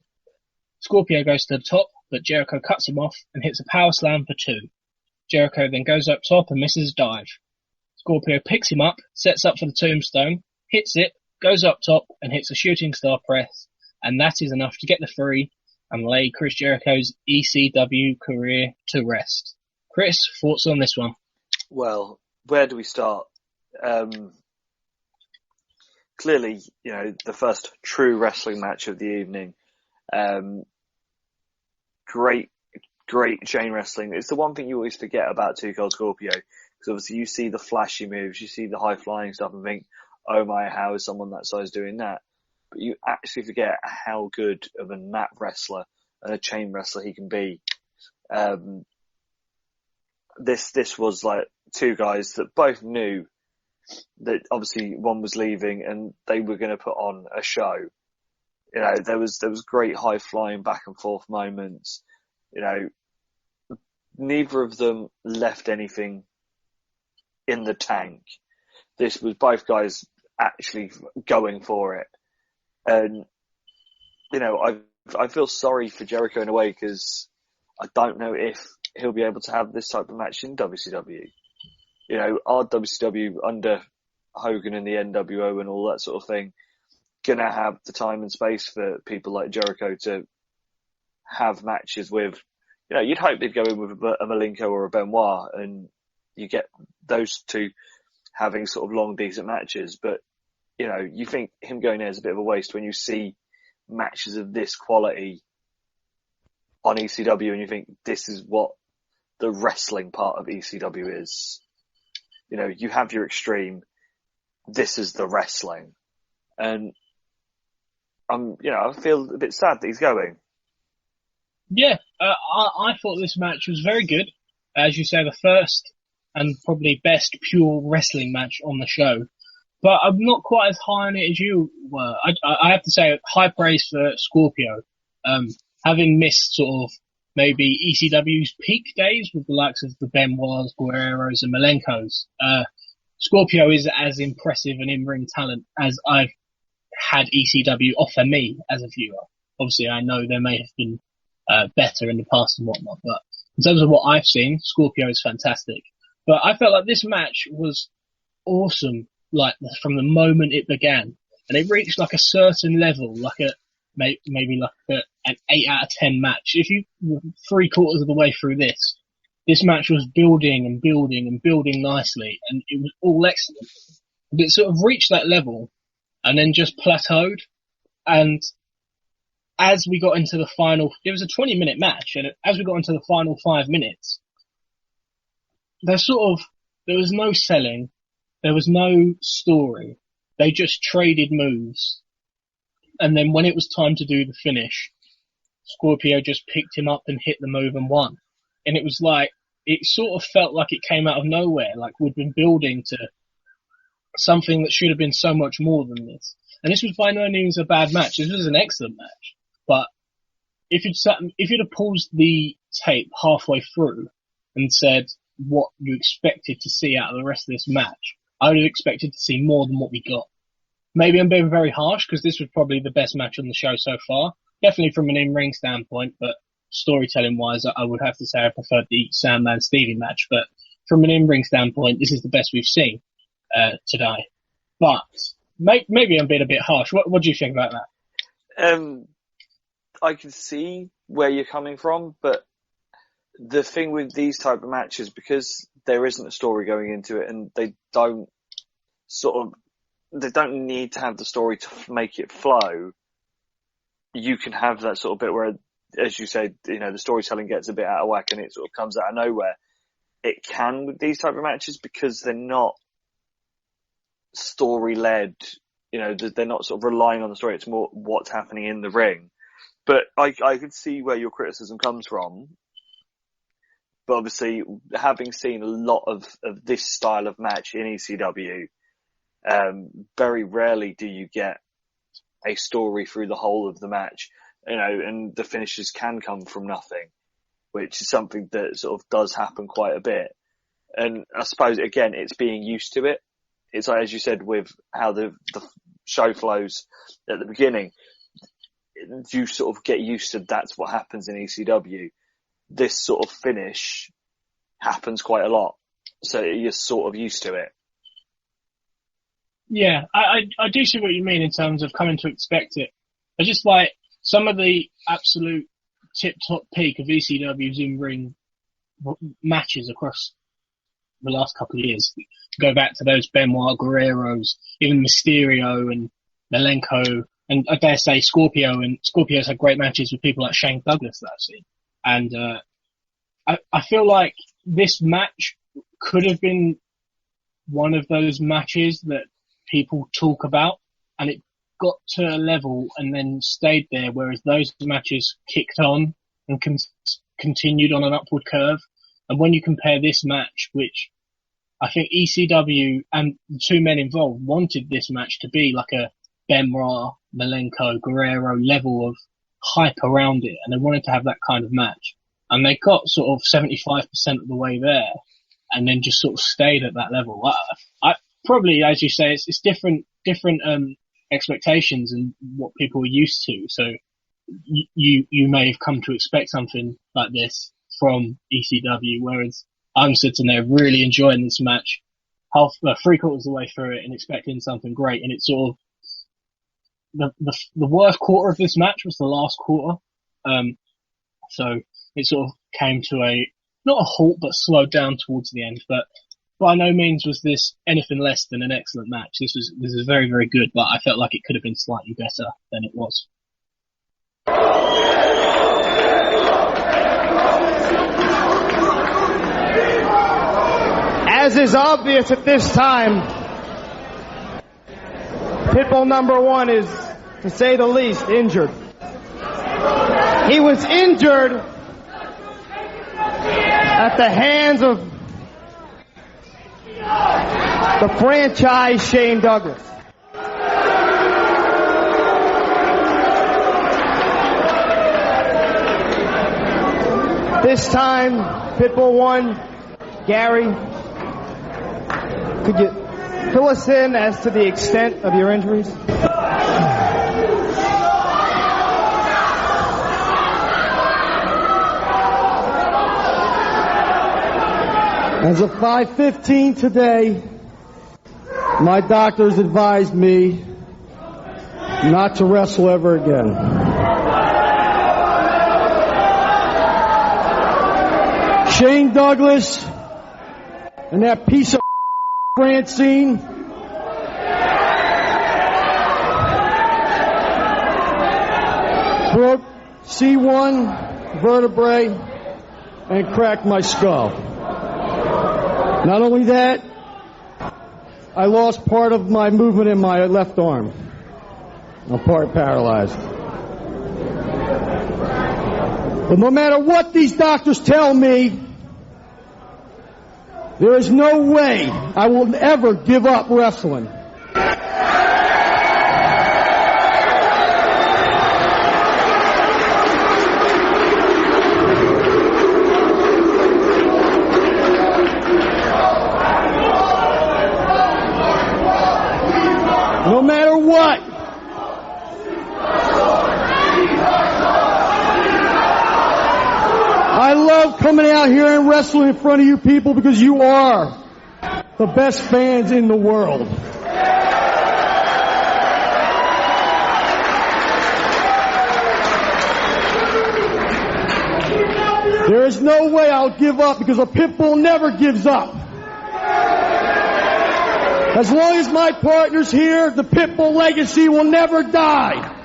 [SPEAKER 2] Scorpio goes to the top, but Jericho cuts him off and hits a power slam for 2. Jericho then goes up top and misses a dive. Scorpio picks him up, sets up for the tombstone, hits it, goes up top and hits a shooting star press, and that is enough to get the 3 and lay Chris Jericho's ECW career to rest. Chris, thoughts on this one?
[SPEAKER 3] Well, where do we start? Clearly, the first true wrestling match of the evening. great chain wrestling. It's the one thing you always forget about Too Cold Scorpio, because obviously you see the flashy moves, you see the high flying stuff and think, oh my, how is someone that size doing that? But you actually forget how good of a mat wrestler and a chain wrestler he can be. This was like two guys that both knew that obviously one was leaving and they were going to put on a show. You know, there was great high flying back and forth moments. You know, neither of them left anything in the tank. This was both guys actually going for it. And, you know, I feel sorry for Jericho in a way, because I don't know if he'll be able to have this type of match in WCW. You know, are WCW under Hogan and the NWO and all that sort of thing gonna have the time and space for people like Jericho to have matches with, you know, you'd hope they'd go in with a Malenko or a Benoit and you get those two having sort of long, decent matches. But, you know, you think him going there is a bit of a waste when you see matches of this quality on ECW and you think this is what the wrestling part of ECW is. You know, you have your Extreme, this is the wrestling. And you know, I feel a bit sad that he's going.
[SPEAKER 2] Yeah, I thought this match was very good. As you say, the first and probably best pure wrestling match on the show. But I'm not quite as high on it as you were. I have to say, high praise for Scorpio. Having missed sort of maybe ECW's peak days with the likes of the Benoits, Guerreros and Malenkos, Scorpio is as impressive an in-ring talent as I've had ECW offer me as a viewer. Obviously, I know there may have been better in the past and whatnot, but in terms of what I've seen, Scorpio is fantastic. But I felt like this match was awesome, like from the moment it began, and it reached like a certain level, like maybe like an 8 out of 10 match. If you 3/4 of the way through this match was building and building and building nicely, and it was all excellent. But it sort of reached that level and then just plateaued. And as we got into the final, it was a 20-minute match, and as we got into the final 5 minutes, there was no selling, there was no story. They just traded moves. And then when it was time to do the finish, Scorpio just picked him up and hit the move and won. And it was like, it sort of felt like it came out of nowhere, like we'd been building to something that should have been so much more than this. And this was by no means a bad match. This was an excellent match. But if you'd have paused the tape halfway through and said what you expected to see out of the rest of this match, I would have expected to see more than what we got. Maybe I'm being very harsh, because this was probably the best match on the show so far. Definitely from an in-ring standpoint, but storytelling-wise, I would have to say I preferred the Sandman Stevie match. But from an in-ring standpoint, this is the best we've seen today. But maybe I'm being a bit harsh. What do you think about that?
[SPEAKER 3] I can see where you're coming from, but the thing with these type of matches, because there isn't a story going into it, and they don't need to have the story to make it flow. You can have that sort of bit where, as you said, you know, the storytelling gets a bit out of whack and it sort of comes out of nowhere. It can with these type of matches because they're not story led. You know, they're not sort of relying on the story. It's more what's happening in the ring. But I could see where your criticism comes from. But obviously, having seen a lot of this style of match in ECW, very rarely do you get a story through the whole of the match, you know, and the finishes can come from nothing, which is something that sort of does happen quite a bit. And I suppose, again, it's being used to it. It's like, as you said, with how the show flows at the beginning, you sort of get used to that's what happens in ECW. This sort of finish happens quite a lot, so you're sort of used to it.
[SPEAKER 2] Yeah, I do see what you mean in terms of coming to expect it. I just like some of the absolute tip-top peak of ECW's in-ring matches across the last couple of years. Go back to those Benoit, Guerreros, even Mysterio and Malenko, and I dare say Scorpio, and Scorpio's had great matches with people like Shane Douglas that I've seen. And I feel like this match could have been one of those matches that people talk about, and it got to a level and then stayed there, whereas those matches kicked on and continued on an upward curve. And when you compare this match, which I think ECW and the two men involved wanted this match to be like a Benoit, Malenko, Guerrero level of hype around it, and they wanted to have that kind of match. And they got sort of 75% of the way there, and then just sort of stayed at that level. I probably, as you say, it's different expectations and what people are used to. So you may have come to expect something like this from ECW, whereas I'm sitting there really enjoying this match, three quarters of the way through it and expecting something great. And it's sort of the worst quarter of this match was the last quarter. So it sort of came to not a halt, but slowed down towards the end. But by no means was this anything less than an excellent match. This was very, very good, but I felt like it could have been slightly better than it was.
[SPEAKER 1] As is obvious at this time, Pitbull number 1 is, to say the least, injured. He was injured at the hands of the franchise Shane Douglas. This time, Pitbull 1, Gary, could you fill us in as to the extent of your injuries?
[SPEAKER 6] As of 5:15 today, my doctors advised me not to wrestle ever again. Shane Douglas and that piece of Francine broke C1 vertebrae and cracked my skull. Not only that, I lost part of my movement in my left arm. I'm part paralyzed. But no matter what these doctors tell me, there is no way I will ever give up wrestling. No matter what. I love coming out here and wrestling in front of you people because you are the best fans in the world. There is no way I'll give up because a Pitbull never gives up. As long as my partner's here, the Pitbull legacy will never die.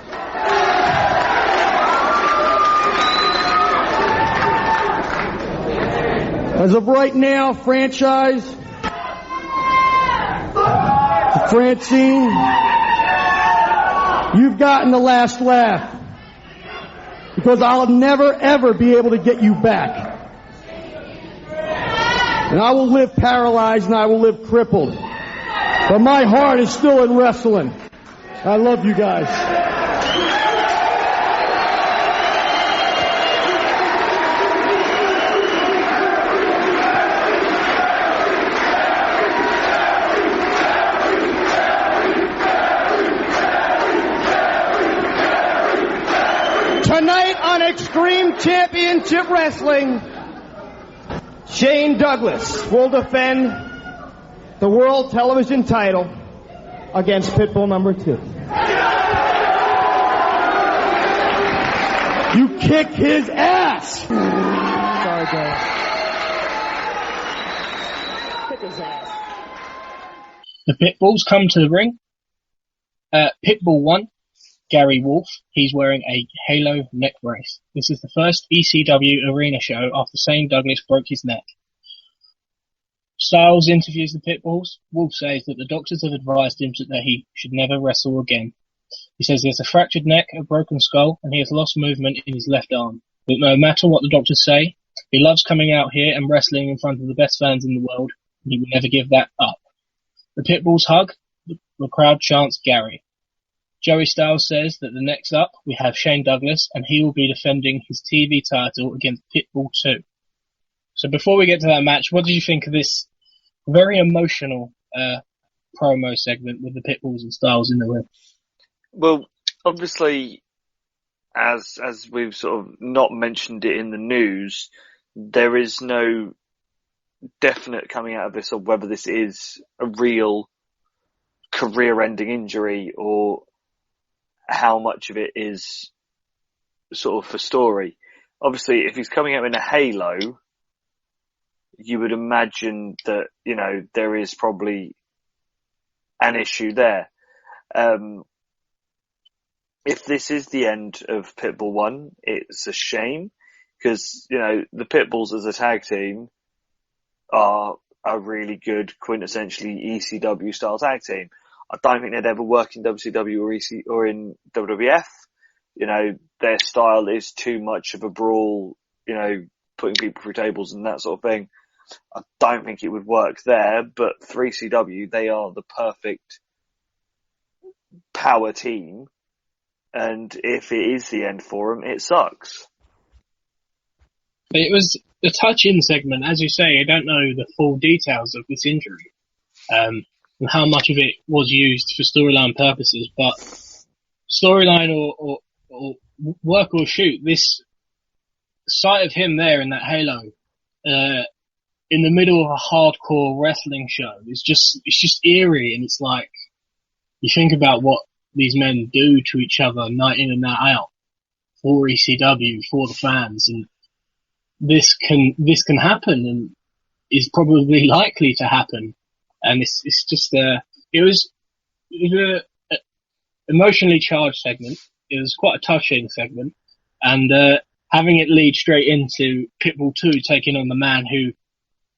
[SPEAKER 6] As of right now, franchise, Francine, you've gotten the last laugh. Because I'll never, ever be able to get you back. And I will live paralyzed and I will live crippled. But my heart is still in wrestling. I love you guys.
[SPEAKER 1] Tonight on Extreme Championship Wrestling, Shane Douglas will defend the World Television title against Pitbull number 2.
[SPEAKER 6] You kick his ass!
[SPEAKER 1] Sorry, guys. Kick his ass.
[SPEAKER 2] The Pitbulls come to the ring. Pitbull 1, Gary Wolf. He's wearing a Halo neck brace. This is the first ECW arena show after Shane Douglas broke his neck. Styles interviews the Pitbulls. Wolf says that the doctors have advised him that he should never wrestle again. He says he has a fractured neck, a broken skull, and he has lost movement in his left arm. But no matter what the doctors say, he loves coming out here and wrestling in front of the best fans in the world, and he will never give that up. The Pitbulls hug. The crowd chants Gary. Joey Styles says that the next up we have Shane Douglas, and he will be defending his TV title against Pitbull 2. So before we get to that match, what did you think of this very emotional promo segment with the Pitbulls and Styles in the ring?
[SPEAKER 3] Well, obviously, as we've sort of not mentioned it in the news, there is no definite coming out of this of whether this is a real career-ending injury or how much of it is sort of for story. Obviously, if he's coming out in a halo, you would imagine that, there is probably an issue there. If this is the end of Pitbull 1, it's a shame because, the Pitbulls as a tag team are a really good, quintessentially ECW style tag team. I don't think they'd ever work in WCW or in WWF. Their style is too much of a brawl, putting people through tables and that sort of thing. I don't think it would work there, but for ECW, they are the perfect power team. And if it is the end for them, it sucks.
[SPEAKER 2] It was a touch-in segment. As you say, I don't know the full details of this injury and how much of it was used for storyline purposes. But storyline or work or shoot, this sight of him there in that halo in the middle of a hardcore wrestling show it's just eerie, and it's like you think about what these men do to each other night in and night out for ECW, for the fans, and this can happen and is probably likely to happen. And it's just it was a emotionally charged segment. It was quite a touching segment, and having it lead straight into Pitbull 2 taking on the man who,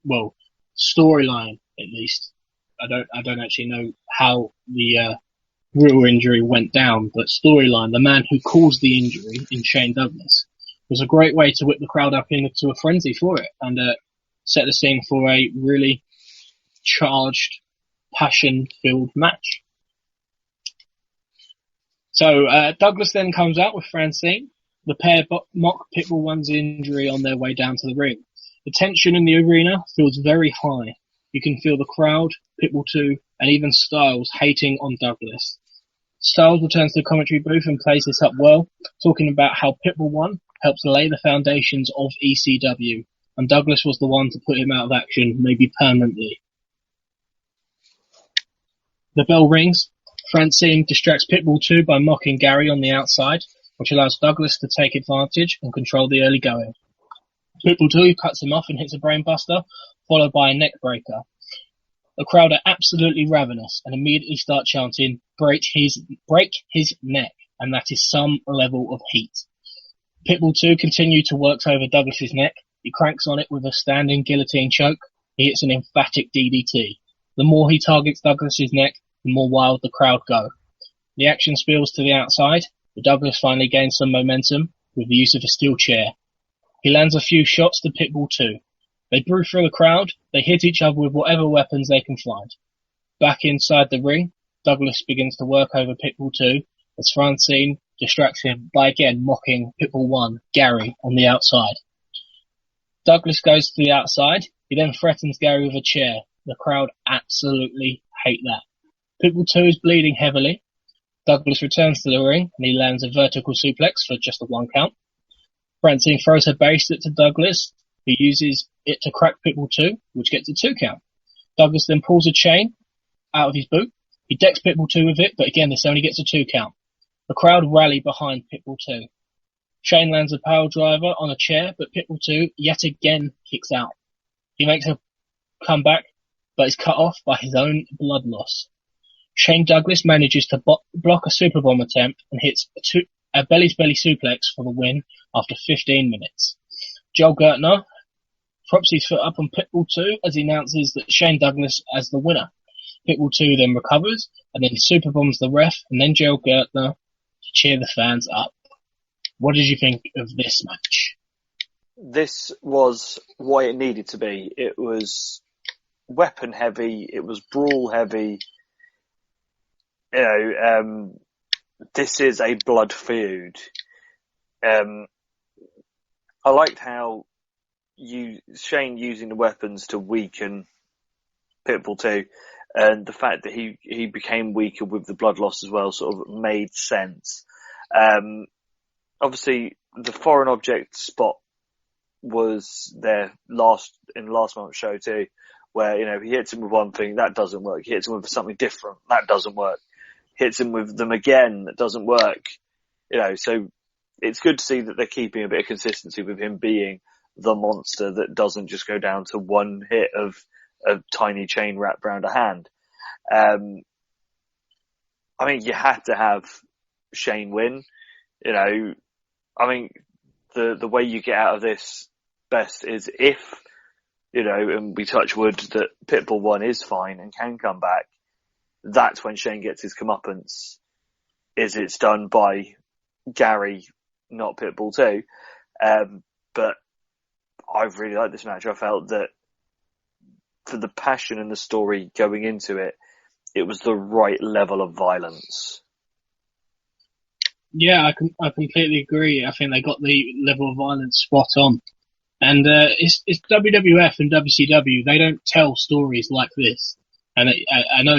[SPEAKER 2] well, storyline at least. I don't actually know how the real injury went down, but storyline, the man who caused the injury in Shane Douglas was a great way to whip the crowd up into a frenzy for it and set the scene for a really charged, passion-filled match. So Douglas then comes out with Francine. The pair mock Pitbull 1's injury on their way down to the ring. The tension in the arena feels very high. You can feel the crowd, Pitbull 2, and even Styles hating on Douglas. Styles returns to the commentary booth and plays this up well, talking about how Pitbull 1 helps lay the foundations of ECW, and Douglas was the one to put him out of action, maybe permanently. The bell rings. Francine distracts Pitbull 2 by mocking Gary on the outside, which allows Douglas to take advantage and control the early going. Pitbull 2 cuts him off and hits a brainbuster, followed by a neck breaker. The crowd are absolutely ravenous and immediately start chanting, break his neck, and that is some level of heat. Pitbull 2 continue to work over Douglas's neck. He cranks on it with a standing guillotine choke. He hits an emphatic DDT. The more he targets Douglas's neck, the more wild the crowd go. The action spills to the outside, but Douglas finally gains some momentum with the use of a steel chair. He lands a few shots to Pitbull 2. They brew through the crowd, they hit each other with whatever weapons they can find. Back inside the ring, Douglas begins to work over Pitbull 2 as Francine distracts him by again mocking Pitbull 1, Gary, on the outside. Douglas goes to the outside, he then threatens Gary with a chair. The crowd absolutely hate that. Pitbull 2 is bleeding heavily. Douglas returns to the ring and he lands a vertical suplex for just a 1 count. Francine throws her base to Douglas, who uses it to crack Pitbull 2, which gets a 2 count. Douglas then pulls a chain out of his boot. He decks Pitbull 2 with it, but again, this only gets a 2 count. The crowd rally behind Pitbull 2. Shane lands a power driver on a chair, but Pitbull 2 yet again kicks out. He makes a comeback, but is cut off by his own blood loss. Shane Douglas manages to block a superbomb attempt and hits a belly-to-belly suplex for the win after 15 minutes. Joel Gertner props his foot up on Pitbull 2 as he announces that Shane Douglas as the winner. Pitbull 2 then recovers and then superbombs the ref and then Joel Gertner to cheer the fans up. What did you think of this match?
[SPEAKER 3] This was what it needed to be. It was weapon heavy. It was brawl heavy. You know, this is a blood feud. I liked how Shane using the weapons to weaken Pitbull 2, and the fact that he became weaker with the blood loss as well sort of made sense. Obviously, the foreign object spot was there last month's show too, where, you know, he hits him with one thing, that doesn't work. He hits him with something different, that doesn't work. Hits him with them again, that doesn't work. You know, so it's good to see that they're keeping a bit of consistency with him being the monster that doesn't just go down to one hit of a tiny chain wrapped around a hand. I mean, you had to have Shane win. You know, I mean, the way you get out of this best is if, you know, and we touch wood that Pitbull 1 is fine and can come back, that's when Shane gets his comeuppance, is it's done by Gary, not Pitbull 2. But I've really liked this match. I felt that for the passion and the story going into it, it was the right level of violence.
[SPEAKER 2] Yeah, I completely agree. I think they got the level of violence spot on. And it's WWF and WCW, they don't tell stories like this. And I know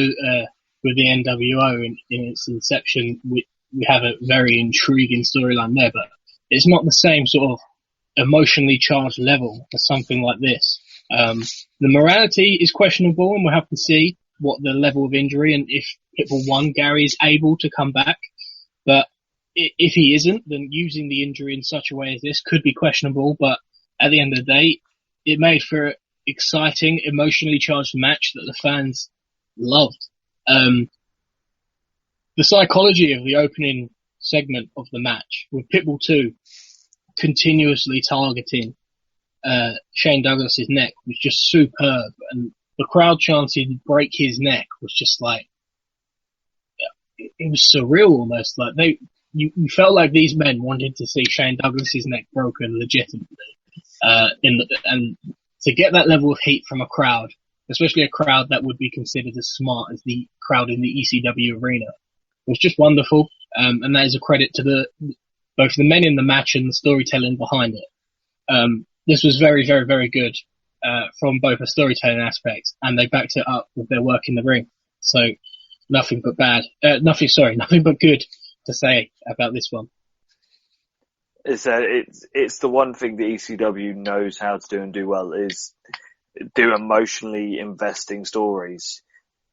[SPEAKER 2] with the NWO in its inception, we have a very intriguing storyline there, but it's not the same sort of emotionally charged level as something like this. The morality is questionable, and we'll have to see what the level of injury and if Pitbull 1, Gary, is able to come back. But if he isn't, then using the injury in such a way as this could be questionable. But at the end of the day, it made for an exciting, emotionally charged match that the fans loved. The psychology of the opening segment of the match, with Pitbull 2 continuously targeting Shane Douglas's neck, was just superb, and the crowd chanting "break his neck" was just like, it was surreal almost. Like you felt like these men wanted to see Shane Douglas's neck broken legitimately, and to get that level of heat from a crowd, especially a crowd that would be considered as smart as the crowd in the ECW arena, was just wonderful. And that is a credit to both the men in the match and the storytelling behind it. This was very, very, very good, from both a storytelling aspect, and they backed it up with their work in the ring. So nothing but good to say about this one.
[SPEAKER 3] It's the one thing that ECW knows how to do and do well, is do emotionally investing stories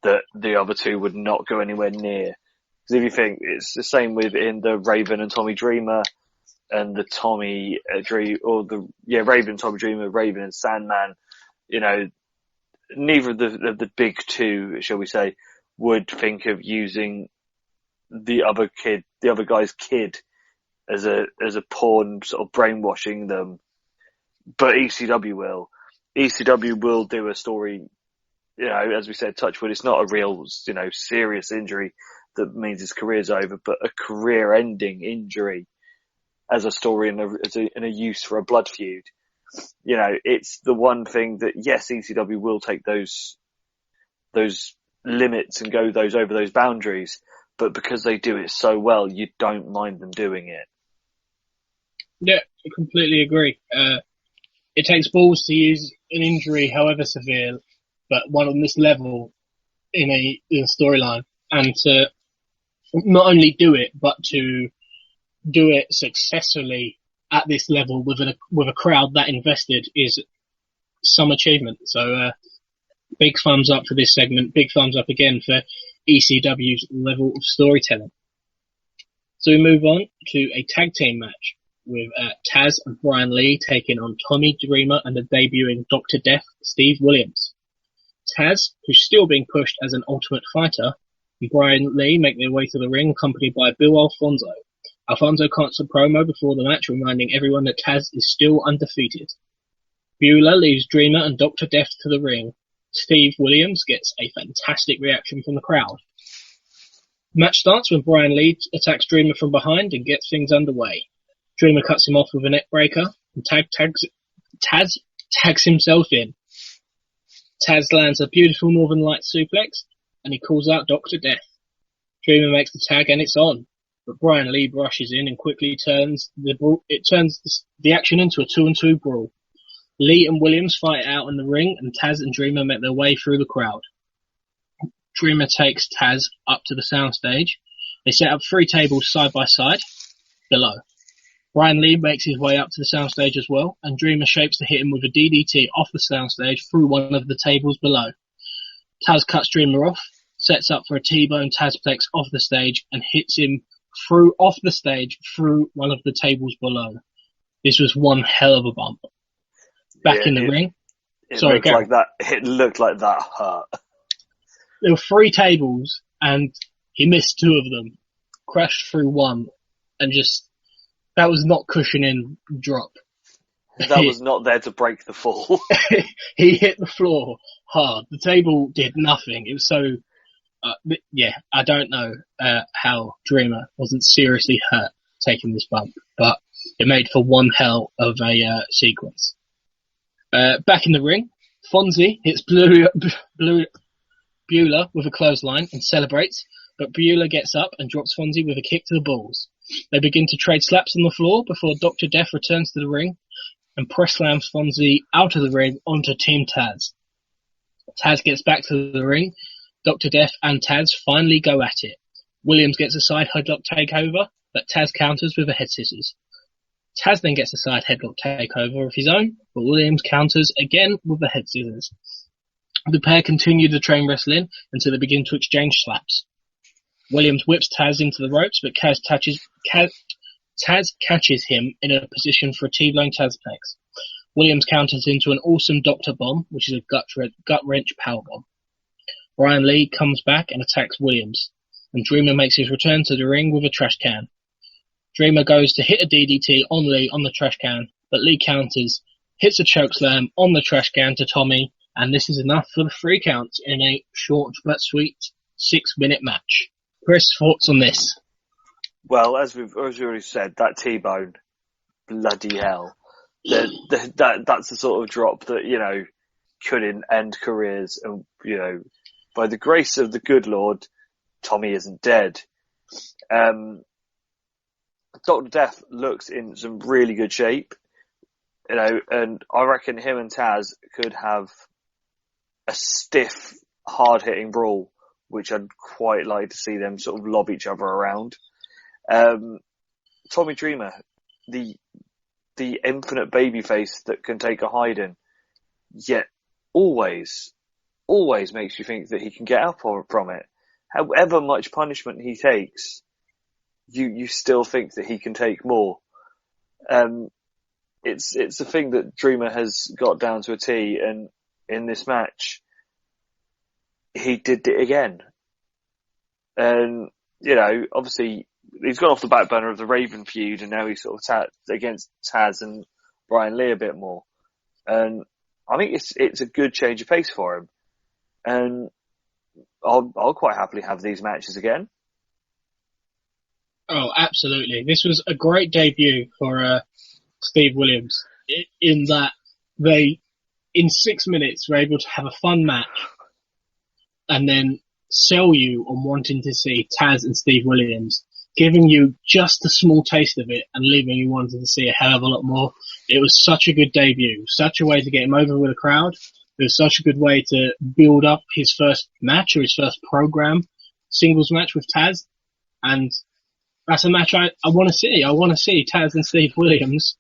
[SPEAKER 3] that the other two would not go anywhere near. Because if you think, it's the same in the Raven and Tommy Dreamer, and the Raven, Tommy Dreamer, Raven and Sandman. You know, neither of the big two, shall we say, would think of using the other guy's kid as a pawn, sort of brainwashing them. But ECW will. ECW will do a story, you know, as we said, touch wood, it's not a real, you know, serious injury that means his career's over, but a career-ending injury as a story and a use for a blood feud. You know, it's the one thing that, yes, ECW will take those limits and go over those boundaries, but because they do it so well, you don't mind them doing it.
[SPEAKER 2] Yeah, I completely agree. It takes balls to use an injury, however severe, but one on this level in a storyline, and to not only do it, but to do it successfully at this level with a crowd that invested is some achievement. So, big thumbs up for this segment. Big thumbs up again for ECW's level of storytelling. So we move on to a tag team match with Taz and Brian Lee taking on Tommy Dreamer and the debuting Dr. Death, Steve Williams. Taz, who's still being pushed as an Ultimate Fighter, and Brian Lee make their way to the ring, accompanied by Bill Alfonso. Alfonso cuts a promo before the match, reminding everyone that Taz is still undefeated. Beulah leaves Dreamer and Dr. Death to the ring. Steve Williams gets a fantastic reaction from the crowd. The match starts when Brian Lee attacks Dreamer from behind and gets things underway. Dreamer cuts him off with a neck breaker, and Taz tags himself in. Taz lands a beautiful Northern Lights suplex, and he calls out Dr. Death. Dreamer makes the tag, and it's on, but Brian Lee rushes in and quickly turns the action into a 2-on-2 brawl. Lee and Williams fight out in the ring, and Taz and Dreamer make their way through the crowd. Dreamer takes Taz up to the soundstage. They set up 3 tables side by side below. Brian Lee makes his way up to the soundstage as well, and Dreamer shapes to hit him with a DDT off the soundstage through one of the tables below. Taz cuts Dreamer off, sets up for a T-bone Tazplex off the stage, and hits him off the stage through one of the tables below. This was one hell of a bump. Back in the ring.
[SPEAKER 3] It looked like that hurt.
[SPEAKER 2] There were 3 tables, and he missed 2 of them, crashed through one, and that was not cushioning drop.
[SPEAKER 3] That was not there to break the fall.
[SPEAKER 2] He hit the floor hard. The table did nothing. It was so, I don't know how Dreamer wasn't seriously hurt taking this bump, but it made for one hell of a sequence. Back in the ring, Fonzie hits Beulah with a clothesline and celebrates, but Beulah gets up and drops Fonzie with a kick to the balls. They begin to trade slaps on the floor before Dr. Death returns to the ring and press slams Fonzie out of the ring onto Team Taz. Taz gets back to the ring. Dr. Death and Taz finally go at it. Williams gets a side headlock takeover, but Taz counters with a head scissors. Taz then gets a side headlock takeover of his own, but Williams counters again with the head scissors. The pair continue to train wrestling until they begin to exchange slaps. Williams whips Taz into the ropes, but Taz catches him in a position for a T-bone Tazplex. Williams counters into an awesome Doctor Bomb, which is a gut-wrench powerbomb. Brian Lee comes back and attacks Williams, and Dreamer makes his return to the ring with a trash can. Dreamer goes to hit a DDT on Lee on the trash can, but Lee counters, hits a chokeslam on the trash can to Tommy, and this is enough for the 3 counts in a short but sweet 6-minute match. Chris, thoughts on this?
[SPEAKER 3] Well, as we've already said, that T-bone, bloody hell. That's the sort of drop that, could end careers. And, by the grace of the good Lord, Tommy isn't dead. Dr. Death looks in some really good shape, and I reckon him and Taz could have a stiff, hard-hitting brawl, which I'd quite like to see them sort of lob each other around. Tommy Dreamer, the infinite babyface that can take a hiding, yet always makes you think that he can get up from it. However much punishment he takes, you still think that he can take more. It's a thing that Dreamer has got down to a T, and in this match, he did it again. And, obviously, he's gone off the back burner of the Raven feud, and now he's sort of against Taz and Brian Lee a bit more. And I think it's a good change of pace for him. And I'll quite happily have these matches again.
[SPEAKER 2] Oh, absolutely. This was a great debut for Steve Williams, in that they, in 6 minutes, were able to have a fun match and then sell you on wanting to see Taz and Steve Williams, giving you just a small taste of it and leaving you wanting to see a hell of a lot more. It was such a good debut, such a way to get him over with the crowd. It was such a good way to build up his first match, or his first program singles match with Taz. And that's a match I want to see. I want to see Taz and Steve Williams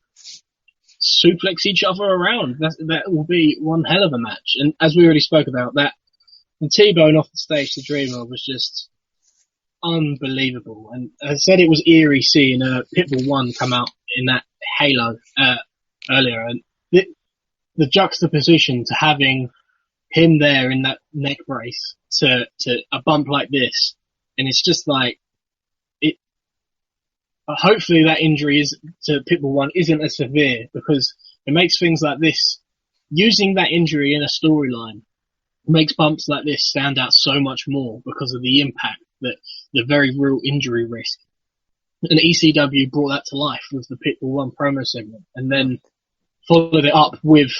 [SPEAKER 2] suplex each other around. That will be one hell of a match. And as we already spoke about, that the T-bone off the stage to Dreamer was just unbelievable. And as I said, it was eerie seeing Pitbull 1 come out in that halo earlier. And the juxtaposition to having him there in that neck brace to a bump like this And it's just like, hopefully that injury to Pitbull 1 isn't as severe, because it makes things like this, using that injury in a storyline, makes bumps like this stand out so much more because of the impact, that the very real injury risk. And ECW brought that to life with the Pitbull 1 promo segment, and then followed it up with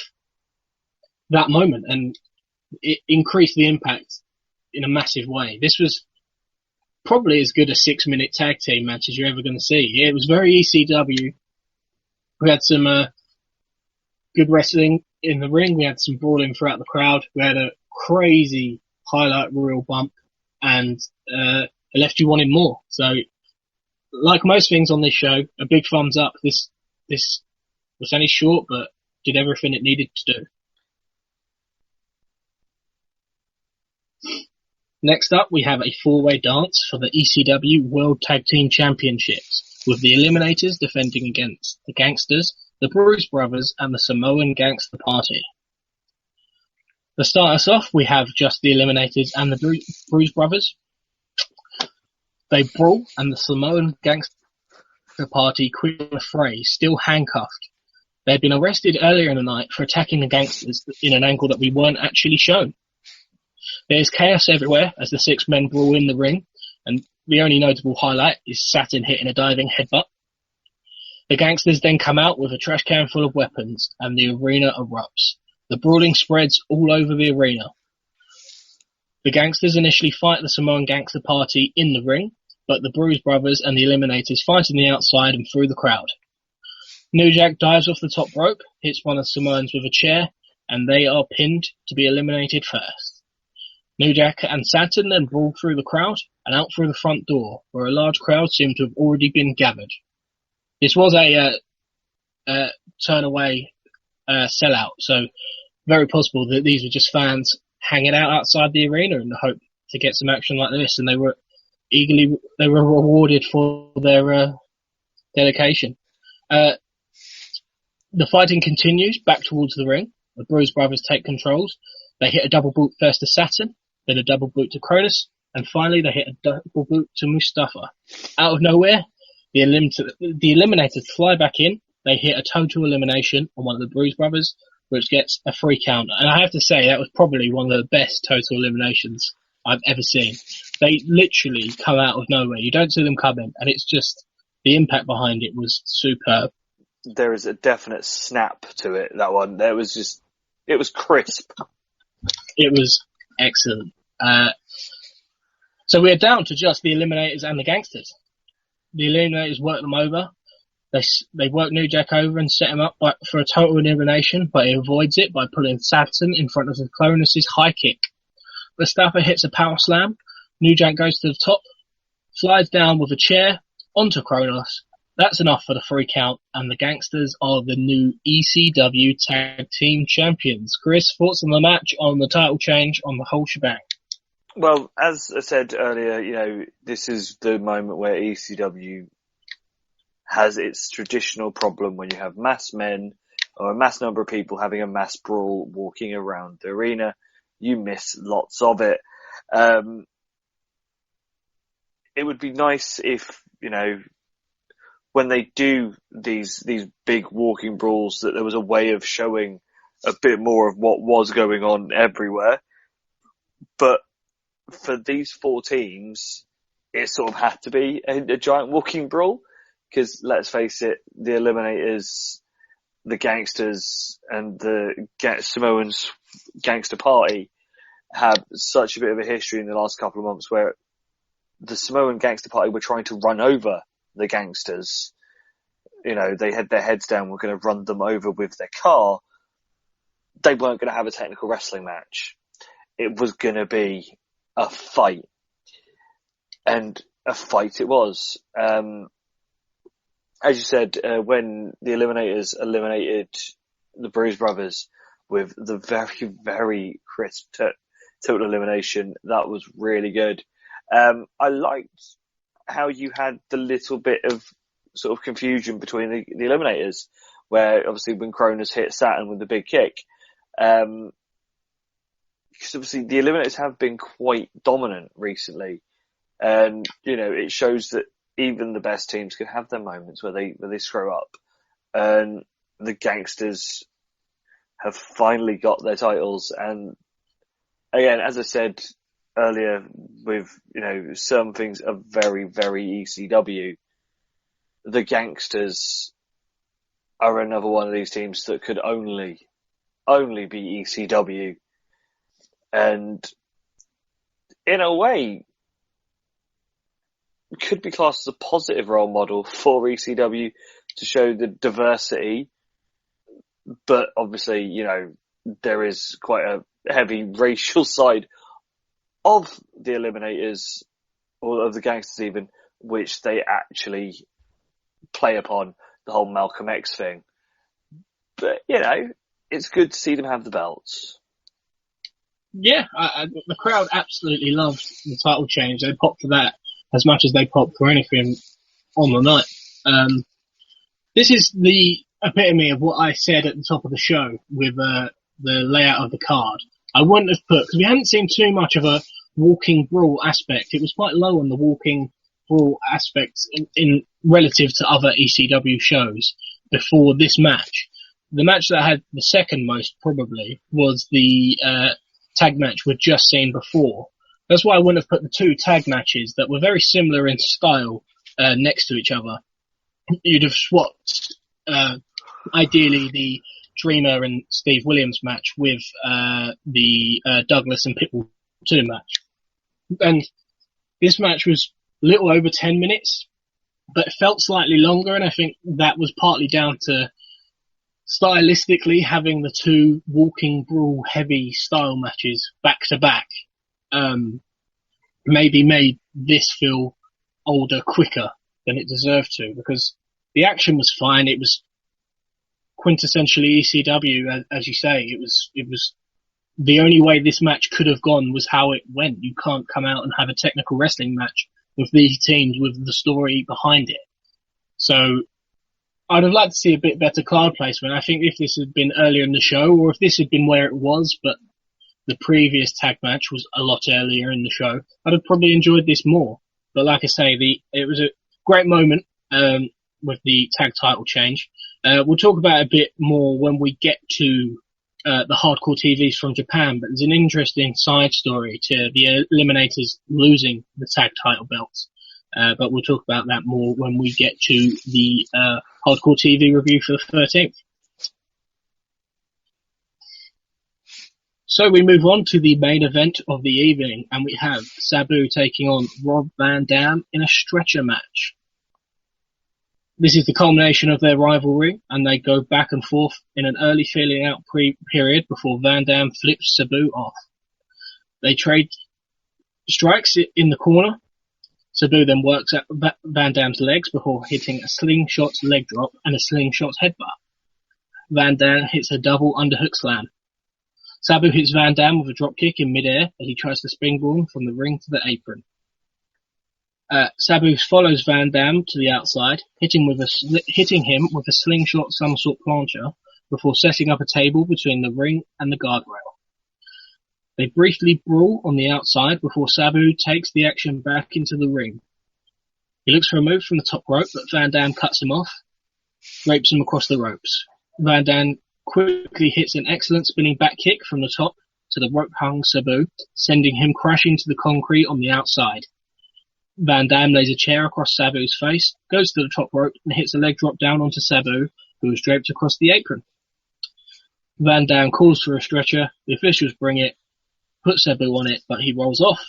[SPEAKER 2] that moment, and it increased the impact in a massive way. This was probably as good a 6-minute tag team match as you're ever going to see. It was very ECW. We had some good wrestling in the ring. We had some brawling throughout the crowd. We had a crazy highlight reel bump, and it left you wanting more. So, like most things on this show, a big thumbs up. This was only short, but did everything it needed to do. Next up, we have a 4-way dance for the ECW World Tag Team Championships, with the Eliminators defending against the Gangsters, the Bruise Brothers, and the Samoan Gangster Party. To start us off, we have just the Eliminators and the Bruise Brothers. They brawl, and the Samoan Gangster Party quit the fray, still handcuffed. They had been arrested earlier in the night for attacking the Gangsters in an angle that we weren't actually shown. There's chaos everywhere as the 6 men brawl in the ring, and the only notable highlight is Saturn hitting a diving headbutt. The Gangsters then come out with a trash can full of weapons, and the arena erupts. The brawling spreads all over the arena. The Gangsters initially fight the Samoan Gangster Party in the ring, but the Bruise Brothers and the Eliminators fight on the outside and through the crowd. New Jack dives off the top rope, hits one of the Samoans with a chair, and they are pinned to be eliminated first. New Jack and Saturn then brawl through the crowd and out through the front door, where a large crowd seemed to have already been gathered. This was a turn away sellout, so very possible that these were just fans hanging out outside the arena in the hope to get some action like this, and they were rewarded for their dedication. The fighting continues back towards the ring. The Bruise Brothers take controls. They hit a double boot first to Saturn, then a double boot to Cronus, and finally they hit a double boot to Mustafa. Out of nowhere, the Eliminators fly back in. They hit a total elimination on one of the Bruise Brothers, which gets a 3 count. And I have to say, that was probably one of the best total eliminations I've ever seen. They literally come out of nowhere. You don't see them coming, and it's just, the impact behind it was superb.
[SPEAKER 3] There is a definite snap to it, that one. It was crisp.
[SPEAKER 2] It was excellent. So we're down to just the Eliminators and the Gangsters. The Eliminators work them over. They work New Jack over and set him up for a total elimination, but he avoids it by pulling Saturn in front of Cronus' high kick. Mustafa hits a power slam. New Jack goes to the top, slides down with a chair onto Cronus. That's enough for the 3 count, and the Gangsters are the new ECW Tag Team Champions. Chris, thoughts on the match, on the title change, on the whole shebang?
[SPEAKER 3] Well, as I said earlier, this is the moment where ECW has its traditional problem when you have mass men or a mass number of people having a mass brawl walking around the arena. You miss lots of it. It would be nice if, when they do these big walking brawls, that there was a way of showing a bit more of what was going on everywhere. But for these 4 teams, it sort of had to be a giant walking brawl. Because let's face it, the Eliminators, the Gangsters, and the Samoans Gangster Party have such a bit of a history in the last couple of months where the Samoan Gangster Party were trying to run over the Gangsters. They had their heads down, were going to run them over with their car. They weren't going to have a technical wrestling match. It was going to be a fight. And a fight it was. As you said, when the Eliminators eliminated the Bruise Brothers with the very, very crisp total elimination, that was really good. I liked how you had the little bit of sort of confusion between the Eliminators, where obviously when Cronus hit Saturn with the big kick, because obviously the Eliminators have been quite dominant recently. And, it shows that even the best teams can have their moments where they screw up. And the Gangsters have finally got their titles. And again, as I said earlier, with, some things are very, very ECW, the Gangsters are another one of these teams that could only be ECW. And in a way, could be classed as a positive role model for ECW to show the diversity. But obviously, there is quite a heavy racial side of the Eliminators, or of the Gangsters even, which they actually play upon, the whole Malcolm X thing. But, it's good to see them have the belts.
[SPEAKER 2] Yeah, the crowd absolutely loved the title change. They popped for that as much as they popped for anything on the night. This is the epitome of what I said at the top of the show with the layout of the card. I wouldn't have put, because we hadn't seen too much of a walking brawl aspect. It was quite low on the walking brawl aspect in relative to other ECW shows before this match. The match that had the second most probably was the tag match we'd just seen before. That's why I wouldn't have put the two tag matches that were very similar in style next to each other. You'd have swapped ideally the Dreamer and Steve Williams match with the Douglas and Pitbull 2 match. And this match was a little over 10 minutes, but it felt slightly longer, and I think that was partly down to stylistically having the two walking brawl heavy style matches back to back. Maybe made this feel older quicker than it deserved to, because the action was fine. It was quintessentially ECW, as you say. It was the only way this match could have gone was how it went. You can't come out and have a technical wrestling match with these teams with the story behind it. So I'd have liked to see a bit better card placement. I think if this had been earlier in the show, or if this had been where it was, but the previous tag match was a lot earlier in the show, I'd have probably enjoyed this more. But like I say, it was a great moment with the tag title change. We'll talk about it a bit more when we get to the hardcore TVs from Japan, but there's an interesting side story to the Eliminators losing the tag title belts. But we'll talk about that more when we get to the hardcore TV review for the 13th. So we move on to the main event of the evening, and we have Sabu taking on Rob Van Dam in a stretcher match. This is the culmination of their rivalry, and they go back and forth in an early feeling out period before Van Dam flips Sabu off. They trade strikes in the corner. Sabu then works at Van Dam's legs before hitting a slingshot leg drop and a slingshot headbutt. Van Dam hits a double underhook slam. Sabu hits Van Dam with a dropkick in midair as he tries to springboard from the ring to the apron. Sabu follows Van Dam to the outside, hitting him with a slingshot somersault plancher before setting up a table between the ring and the guardrail. They briefly brawl on the outside before Sabu takes the action back into the ring. He looks for a move from the top rope, but Van Dam cuts him off, drapes him across the ropes. Van Dam quickly hits an excellent spinning back kick from the top to the rope-hung Sabu, sending him crashing to the concrete on the outside. Van Dam lays a chair across Sabu's face, goes to the top rope, and hits a leg drop down onto Sabu, who is draped across the apron. Van Dam calls for a stretcher, the officials bring it, put Sabu on it, but he rolls off.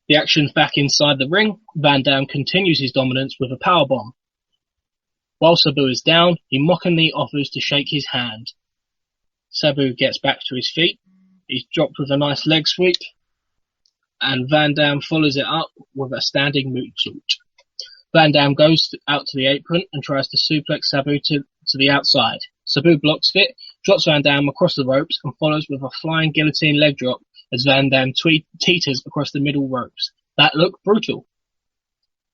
[SPEAKER 2] The action's back inside the ring. Van Dam continues his dominance with a powerbomb. While Sabu is down, he mockingly offers to shake his hand. Sabu gets back to his feet. He's dropped with a nice leg sweep, and Van Dam follows it up with a standing moonsault. Van Dam goes out to the apron and tries to suplex Sabu to the outside. Sabu blocks it, drops Van Dam across the ropes, and follows with a flying guillotine leg drop as Van Dam teeters across the middle ropes. That looked brutal.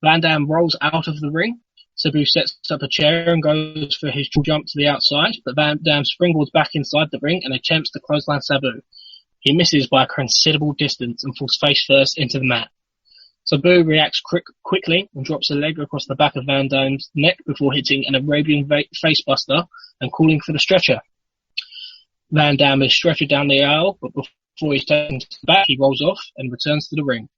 [SPEAKER 2] Van Dam rolls out of the ring. Sabu sets up a chair and goes for his jump to the outside, but Van Dam springboards back inside the ring and attempts to clothesline Sabu. He misses by a considerable distance and falls face first into the mat. Sabu reacts quickly and drops a leg across the back of Van Dam's neck before hitting an Arabian facebuster and calling for the stretcher. Van Dam is stretchered down the aisle, but before he's taken to the back, he rolls off and returns to the ring.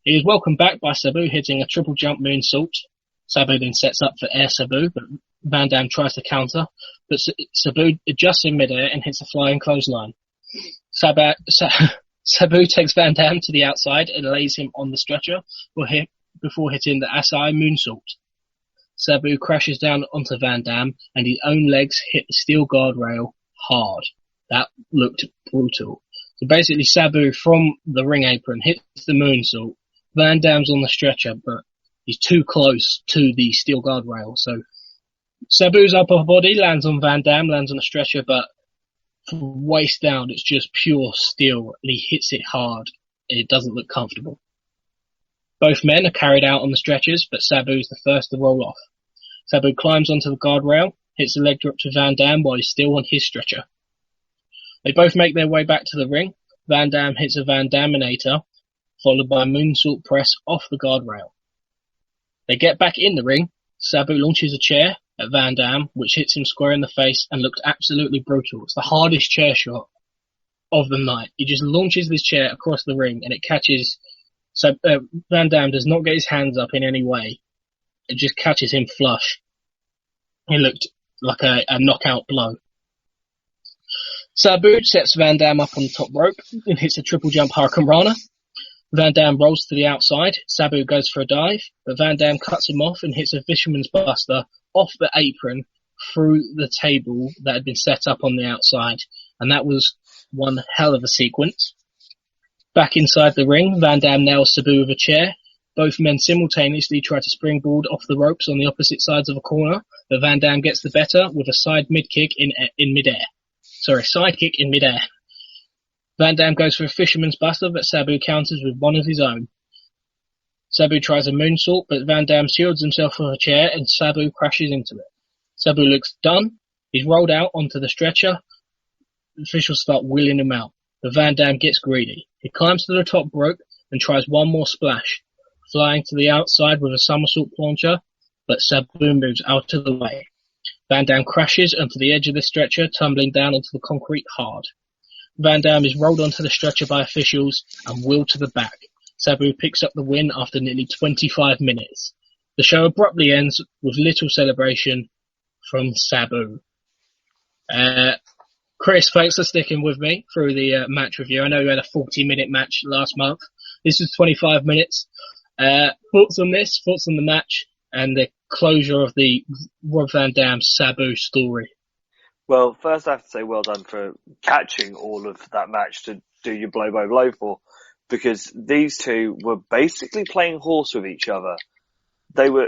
[SPEAKER 2] He is welcomed back by Sabu hitting a triple jump moonsault. Sabu then sets up for air Sabu, but Van Dam tries to counter, but Sabu adjusts in midair and hits a flying clothesline. Sabu takes Van Dam to the outside and lays him on the stretcher before hitting the Asai moonsault. Sabu crashes down onto Van Dam and his own legs hit the steel guardrail hard. That looked brutal. So basically Sabu from the ring apron hits the moonsault. Van Dam's on the stretcher, but he's too close to the steel guardrail. So Sabu's upper body lands on Van Dam, lands on the stretcher, but from waist down, it's just pure steel, and he hits it hard. It doesn't look comfortable. Both men are carried out on the stretchers, but Sabu's the first to roll off. Sabu climbs onto the guardrail, hits a leg drop to Van Dam while he's still on his stretcher. They both make their way back to the ring. Van Dam hits a Van Daminator, followed by a moonsault press off the guardrail. They get back in the ring. Sabu launches a chair at Van Dam, which hits him square in the face and looked absolutely brutal. It's the hardest chair shot of the night. He just launches this chair across the ring and it catches. So Van Dam does not get his hands up in any way. It just catches him flush. It looked like a knockout blow. Sabu sets Van Dam up on the top rope and hits a triple jump Hurricane Rana. Van Dam rolls to the outside. Sabu goes for a dive, but Van Dam cuts him off and hits a Fisherman's Buster off the apron through the table that had been set up on the outside. And that was one hell of a sequence. Back inside the ring, Van Dam nails Sabu with a chair. Both men simultaneously try to springboard off the ropes on the opposite sides of a corner, but Van Dam gets the better with a side kick in midair. Van Dam goes for a Fisherman's Buster, but Sabu counters with one of his own. Sabu tries a moonsault, but Van Dam shields himself from a chair and Sabu crashes into it. Sabu looks done. He's rolled out onto the stretcher. The officials start wheeling him out, but Van Dam gets greedy. He climbs to the top rope and tries one more splash, flying to the outside with a somersault plancher, but Sabu moves out of the way. Van Dam crashes onto the edge of the stretcher, tumbling down onto the concrete hard. Van Dam is rolled onto the stretcher by officials and wheeled to the back. Sabu picks up the win after nearly 25 minutes. The show abruptly ends with little celebration from Sabu. Chris, thanks for sticking with me through the match review. I know you had a 40-minute match last month. This was 25 minutes. Thoughts on this? Thoughts on the match and the closure of the Rob Van Dam Sabu story?
[SPEAKER 3] Well, first I have to say well done for catching all of that match to do your blow by blow for, because these two were basically playing horse with each other. They were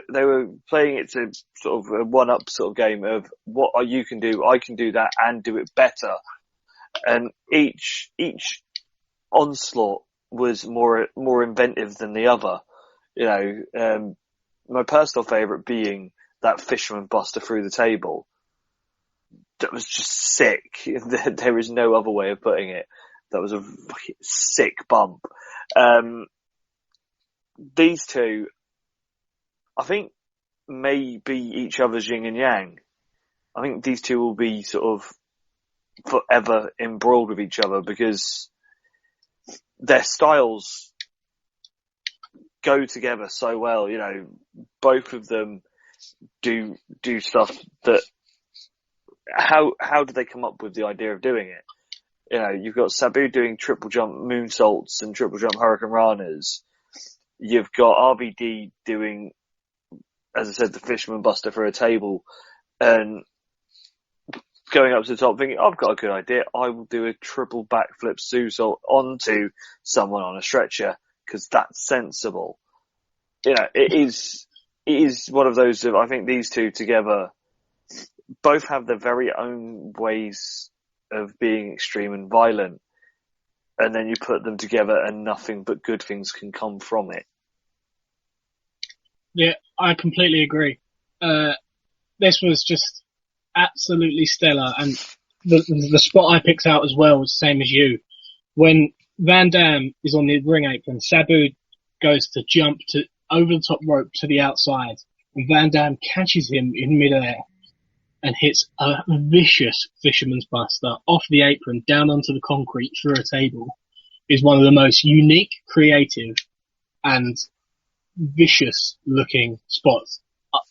[SPEAKER 3] playing it to sort of a one-up sort of game of what you can do, I can do that and do it better. And each onslaught was more inventive than the other. You know, my personal favourite being that Fisherman Buster through the table. That was just sick. There is no other way of putting it. That was a fucking sick bump. These two, I think, may be each other's yin and yang. I think these two will be sort of forever embroiled with each other because their styles go together so well. You know, both of them do stuff that. How did they come up with the idea of doing it? You know, you've got Sabu doing triple jump moonsaults and triple jump Hurricane Ranas. You've got RVD doing, as I said, the Fisherman Buster for a table and going up to the top thinking, I've got a good idea. I will do a triple backflip somersault onto someone on a stretcher because that's sensible. You know, it is one of those, I think these two together both have their very own ways of being extreme and violent, and then you put them together and nothing but good things can come from it.
[SPEAKER 2] Yeah, I completely agree. This was just absolutely stellar, and the spot I picked out as well was the same as you. When Van Dam is on the ring apron, Sabu goes to jump to over the top rope to the outside, and Van Dam catches him in midair and hits a vicious fisherman's buster off the apron down onto the concrete through a table, is one of the most unique, creative, and vicious looking spots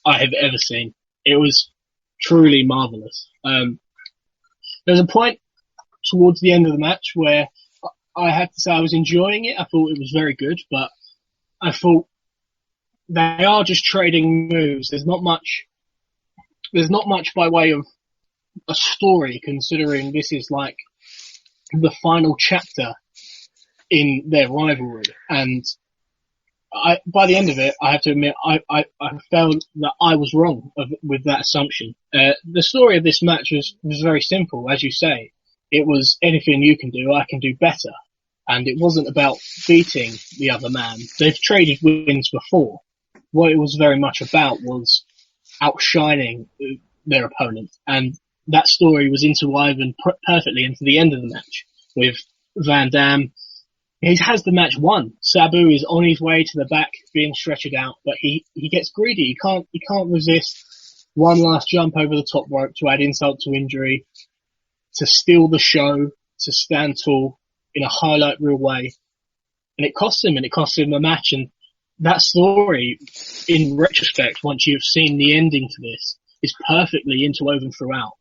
[SPEAKER 2] I have ever seen. It was truly marvellous. There was a point towards the end of the match where I have to say I was enjoying it. I thought it was very good, but I thought they are just trading moves. There's not much by way of a story, considering this is like the final chapter in their rivalry. And by the end of it, I have to admit, I felt that I was wrong with that assumption. The story of this match was very simple, as you say. It was anything you can do, I can do better. And it wasn't about beating the other man. They've traded wins before. What it was very much about was outshining their opponent. And that story was interwoven perfectly into the end of the match with Van Dam. He has the match won. Sabu is on his way to the back, being stretchered out, but he gets greedy. He can't resist one last jump over the top rope to add insult to injury, to steal the show, to stand tall in a highlight reel way. And it cost him the match. And that story, in retrospect, once you've seen the ending to this, is perfectly interwoven throughout.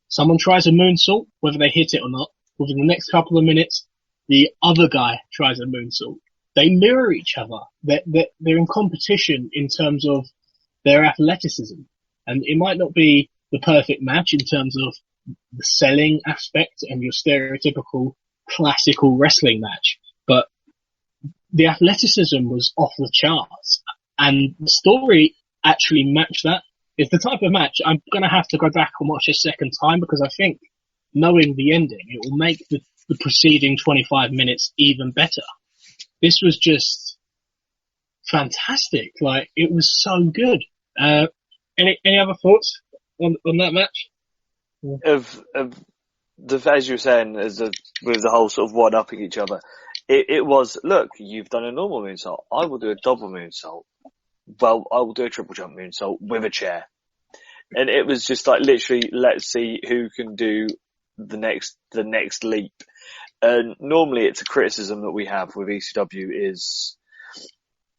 [SPEAKER 2] Someone tries a moonsault, whether they hit it or not, within the next couple of minutes, the other guy tries a moonsault. They mirror each other. They're in competition in terms of their athleticism. And it might not be the perfect match in terms of the selling aspect and your stereotypical classical wrestling match, but the athleticism was off the charts, and the story actually matched that. It's the type of match I'm going to have to go back and watch a second time, because I think knowing the ending, it will make the preceding 25 minutes even better. This was just fantastic. Like, it was so good. Any other thoughts on that match?
[SPEAKER 3] As you were saying, with the whole sort of one-upping each other, it was, look, you've done a normal moonsault. I will do a double moonsault. Well, I will do a triple jump moonsault with a chair. And it was just like, literally, let's see who can do the next leap. And normally it's a criticism that we have with ECW is,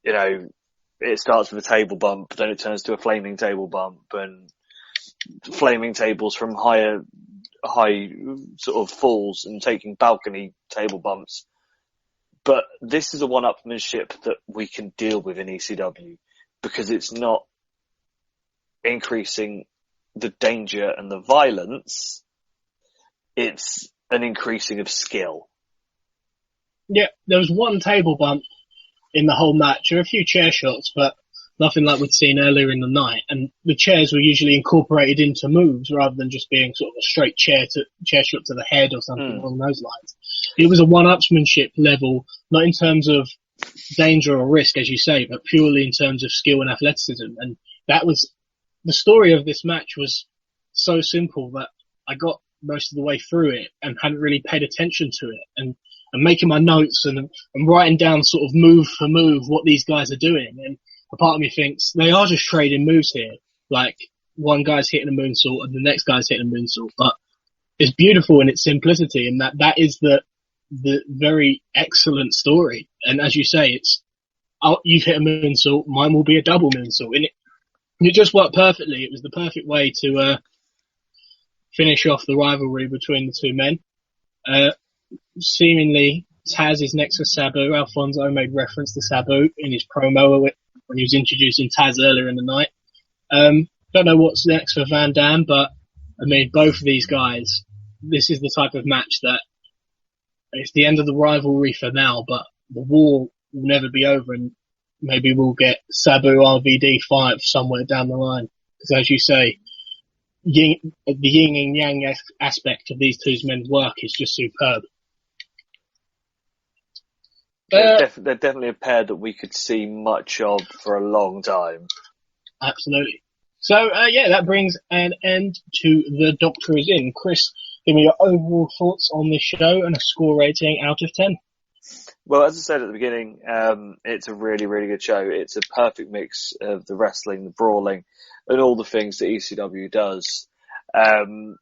[SPEAKER 3] it starts with a table bump, then it turns to a flaming table bump, and flaming tables from high sort of falls and taking balcony table bumps. But this is a one-upmanship that we can deal with in ECW, because it's not increasing the danger and the violence. It's an increasing of skill.
[SPEAKER 2] Yeah, there was one table bump in the whole match. There were a few chair shots, but nothing like we'd seen earlier in the night. And the chairs were usually incorporated into moves rather than just being sort of a straight chair shot to the head or something along those lines. It was a one-upsmanship level, not in terms of danger or risk, as you say, but purely in terms of skill and athleticism. And that was, the story of this match was so simple that I got most of the way through it and hadn't really paid attention to it. And making my notes and writing down sort of move for move what these guys are doing. And a part of me thinks they are just trading moves here. Like, one guy's hitting a moonsault and the next guy's hitting a moonsault. But it's beautiful in its simplicity, and that is the very excellent story. And as you say, it's, you've hit a moonsault, mine will be a double moonsault. And it just worked perfectly. It was the perfect way to finish off the rivalry between the two men. Seemingly, Taz is next for Sabu. Alfonso made reference to Sabu in his promo when he was introducing Taz earlier in the night. Don't know what's next for Van Dam, but I mean, both of these guys, this is the type of match that it's the end of the rivalry for now, but the war will never be over, and maybe we'll get Sabu RVD 5 somewhere down the line. Because as you say, the yin and yang aspect of these two men's work is just superb.
[SPEAKER 3] They're definitely a pair that we could see much of for a long time.
[SPEAKER 2] Absolutely. So, that brings an end to The Doctor Is In. Chris, give me your overall thoughts on this show and a score rating out of 10.
[SPEAKER 3] Well, as I said at the beginning, it's a really, really good show. It's a perfect mix of the wrestling, the brawling, and all the things that ECW does. Do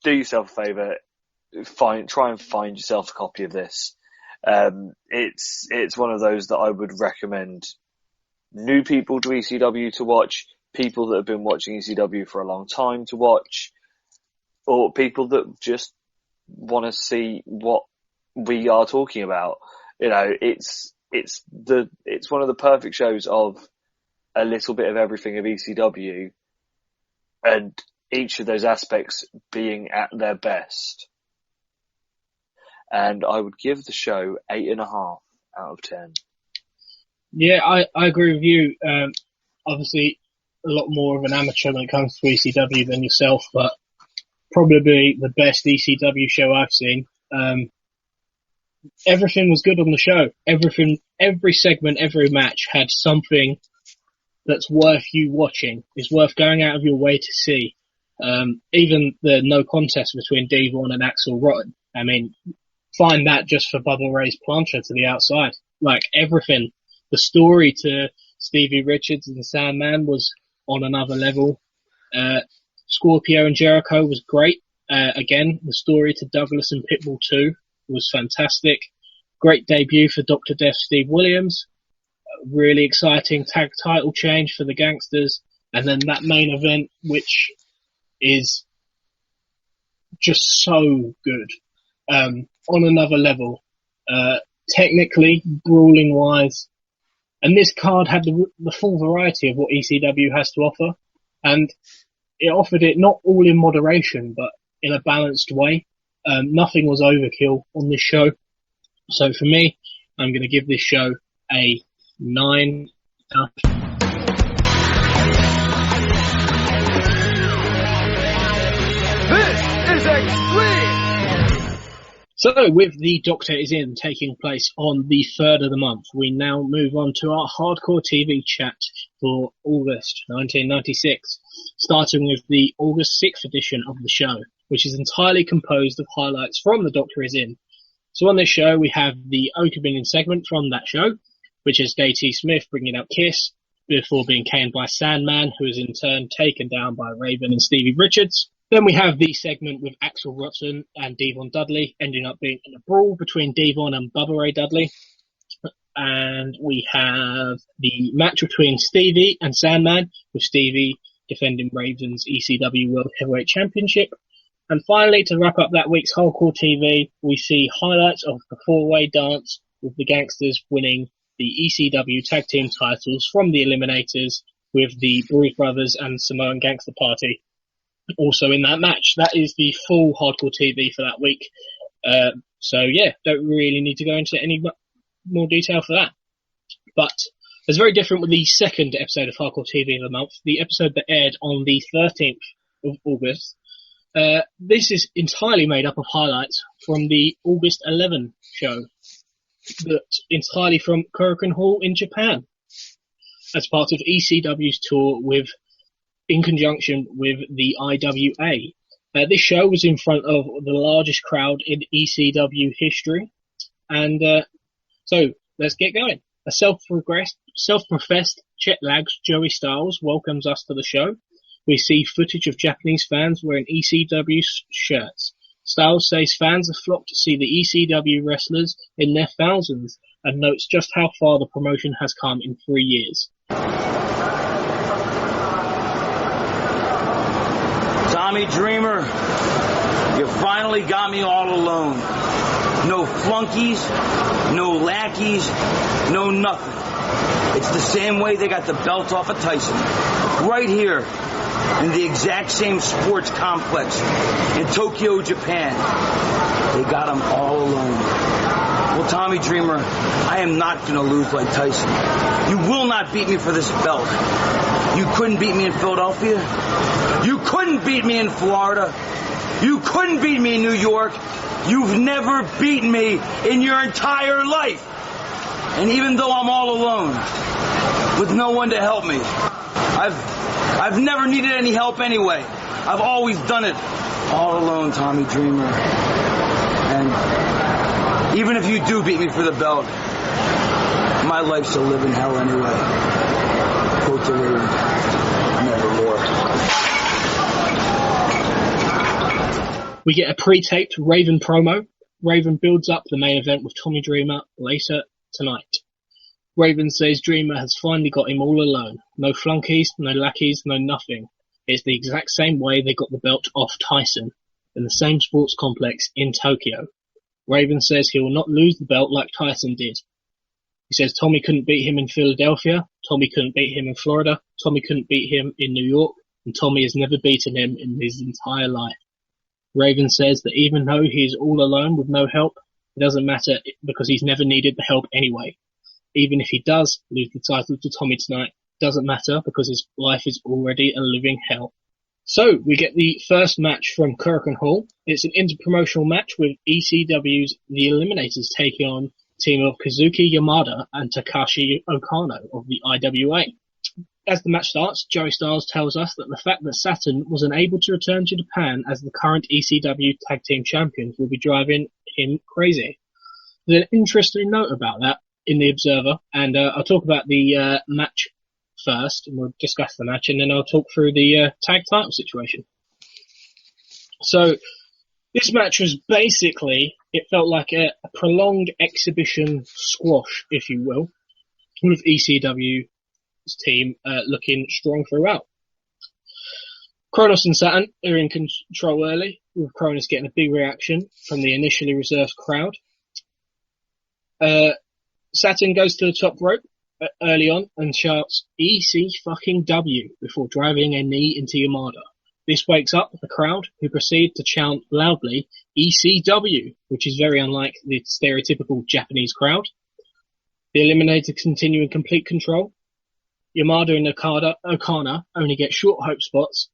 [SPEAKER 3] yourself a favour, try and find yourself a copy of this. It's one of those that I would recommend new people to ECW to watch, people that have been watching ECW for a long time to watch, or people that just want to see what we are talking about. You know, it's one of the perfect shows of a little bit of everything of ECW, and each of those aspects being at their best. And I would give the show 8.5 out of 10.
[SPEAKER 2] Yeah, I agree with you. Obviously, a lot more of an amateur when it comes to ECW than yourself, but probably the best ECW show I've seen. Everything was good on the show. Every segment, every match had something that's worth you watching. It's worth going out of your way to see. Even the no contest between Devon and Axel Rotten. I mean, find that just for Bubba Ray's plancha to the outside. Like everything. The story to Stevie Richards and Sandman was on another level. Scorpio and Jericho was great. Again, the story to Douglas and Pitbull 2 was fantastic. Great debut for Dr. Death Steve Williams. Really exciting tag title change for the Gangsters. And then that main event, which is just so good. On another level. Technically, brawling wise. And this card had the full variety of what ECW has to offer. And it offered it not all in moderation, but in a balanced way. Nothing was overkill on this show. So for me, I'm going to give this show a 9 out of 10.
[SPEAKER 1] This is Extreme!
[SPEAKER 2] So with The Doctor Is In taking place on the 3rd of the month, we now move on to our Hardcore TV chat for August 1996, starting with the August 6th edition of the show, which is entirely composed of highlights from The Doctor Is In. So on this show, we have the opening segment from that show, which is JT Smith bringing out Kiss before being canned by Sandman, who is in turn taken down by Raven and Stevie Richards. Then we have the segment with Axel Rotten and Devon Dudley, ending up being in a brawl between Devon and Bubba Ray Dudley. And we have the match between Stevie and Sandman, with Stevie defending Raven's ECW World Heavyweight Championship. And finally, to wrap up that week's Hardcore TV, we see highlights of the four-way dance, with the Gangsters winning the ECW Tag Team titles from the Eliminators, with the Bruise Brothers and Samoan Gangster Party also in that match. That is the full Hardcore TV for that week. So yeah, don't really need to go into any more detail for that. But it's very different with the second episode of Hardcore TV of the month, the episode that aired on the 13th of August. This is entirely made up of highlights from the August 11 show, that's entirely from Korakuen Hall in Japan, as part of ECW's tour in conjunction with the IWA. This show was in front of the largest crowd in ECW history. And so let's get going. A self-professed jet-lagged Joey Styles welcomes us to the show. We see footage of Japanese fans wearing ECW shirts. Styles says fans have flocked to see the ECW wrestlers in their thousands, and notes just how far the promotion has come in 3 years.
[SPEAKER 7] Tommy Dreamer, you finally got me all alone. No flunkies, no lackeys, no nothing. It's the same way they got the belt off of Tyson. Right here, in the exact same sports complex in Tokyo, Japan. They got him all alone. Well, Tommy Dreamer, I am not going to lose like Tyson. You will not beat me for this belt. You couldn't beat me in Philadelphia. You couldn't beat me in Florida. You couldn't beat me in New York. You've never beaten me in your entire life. And even though I'm all alone, with no one to help me, I've never needed any help anyway. I've always done it all alone, Tommy Dreamer. And Even if you do beat me for the belt, my life's a living hell anyway. Quote the Raven, nevermore.
[SPEAKER 2] We get a pre-taped Raven promo. Raven builds up the main event with Tommy Dreamer later tonight. Raven says Dreamer has finally got him all alone. No flunkies, no lackeys, no nothing. It's the exact same way they got the belt off Tyson in the same sports complex in Tokyo. Raven says he will not lose the belt like Tyson did. He says Tommy couldn't beat him in Philadelphia, Tommy couldn't beat him in Florida, Tommy couldn't beat him in New York, and Tommy has never beaten him in his entire life. Raven says that even though he is all alone with no help, it doesn't matter because he's never needed the help anyway. Even if he does lose the title to Tommy tonight, it doesn't matter because his life is already a living hell. So, we get the first match from Korakuen Hall. It's an interpromotional match with ECW's The Eliminators taking on a team of Kazuki Yamada and Takashi Okano of the IWA. As the match starts, Joey Styles tells us that the fact that Saturn was unable to return to Japan as the current ECW Tag Team Champions will be driving him crazy. There's an interesting note about that in the Observer, and I'll talk about the match first, and we'll discuss the match, and then I'll talk through the tag title situation. So, this match was basically, it felt like a prolonged exhibition squash, if you will, with ECW's team looking strong throughout. Kronos and Saturn are in control early, with Kronos getting a big reaction from the initially reserved crowd. Saturn goes to the top rope early on and shouts EC-fucking-W before driving a knee into Yamada. This wakes up the crowd, who proceed to chant loudly ECW, which is very unlike the stereotypical Japanese crowd. The Eliminators continue in complete control. Yamada and Okada only get short hope spots,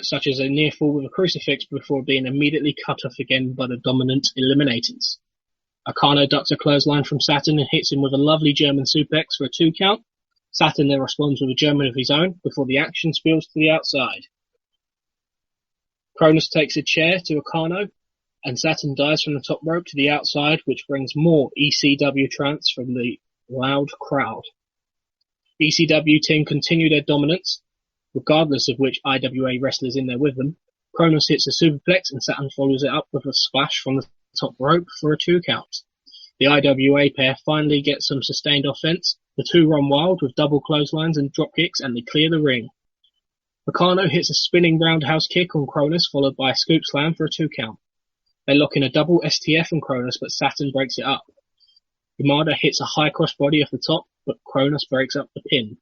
[SPEAKER 2] such as a near fall with a crucifix before being immediately cut off again by the dominant Eliminators. Okano ducks a clothesline from Saturn and hits him with a lovely German suplex for a 2 count. Saturn then responds with a German of his own before the action spills to the outside. Kronos takes a chair to Okano, and Saturn dives from the top rope to the outside, which brings more ECW chants from the loud crowd. ECW team continue their dominance, regardless of which IWA wrestlers in there with them. Kronos hits a superplex and Saturn follows it up with a splash from the top rope for a 2 count. The IWA pair finally get some sustained offense. The two run wild with double clotheslines and drop kicks, and they clear the ring. Okano hits a spinning roundhouse kick on Kronos, followed by a scoop slam for a 2 count. They lock in a double STF on Kronos, but Saturn breaks it up. Yamada hits a high crossbody off the top, but Kronos breaks up the pin.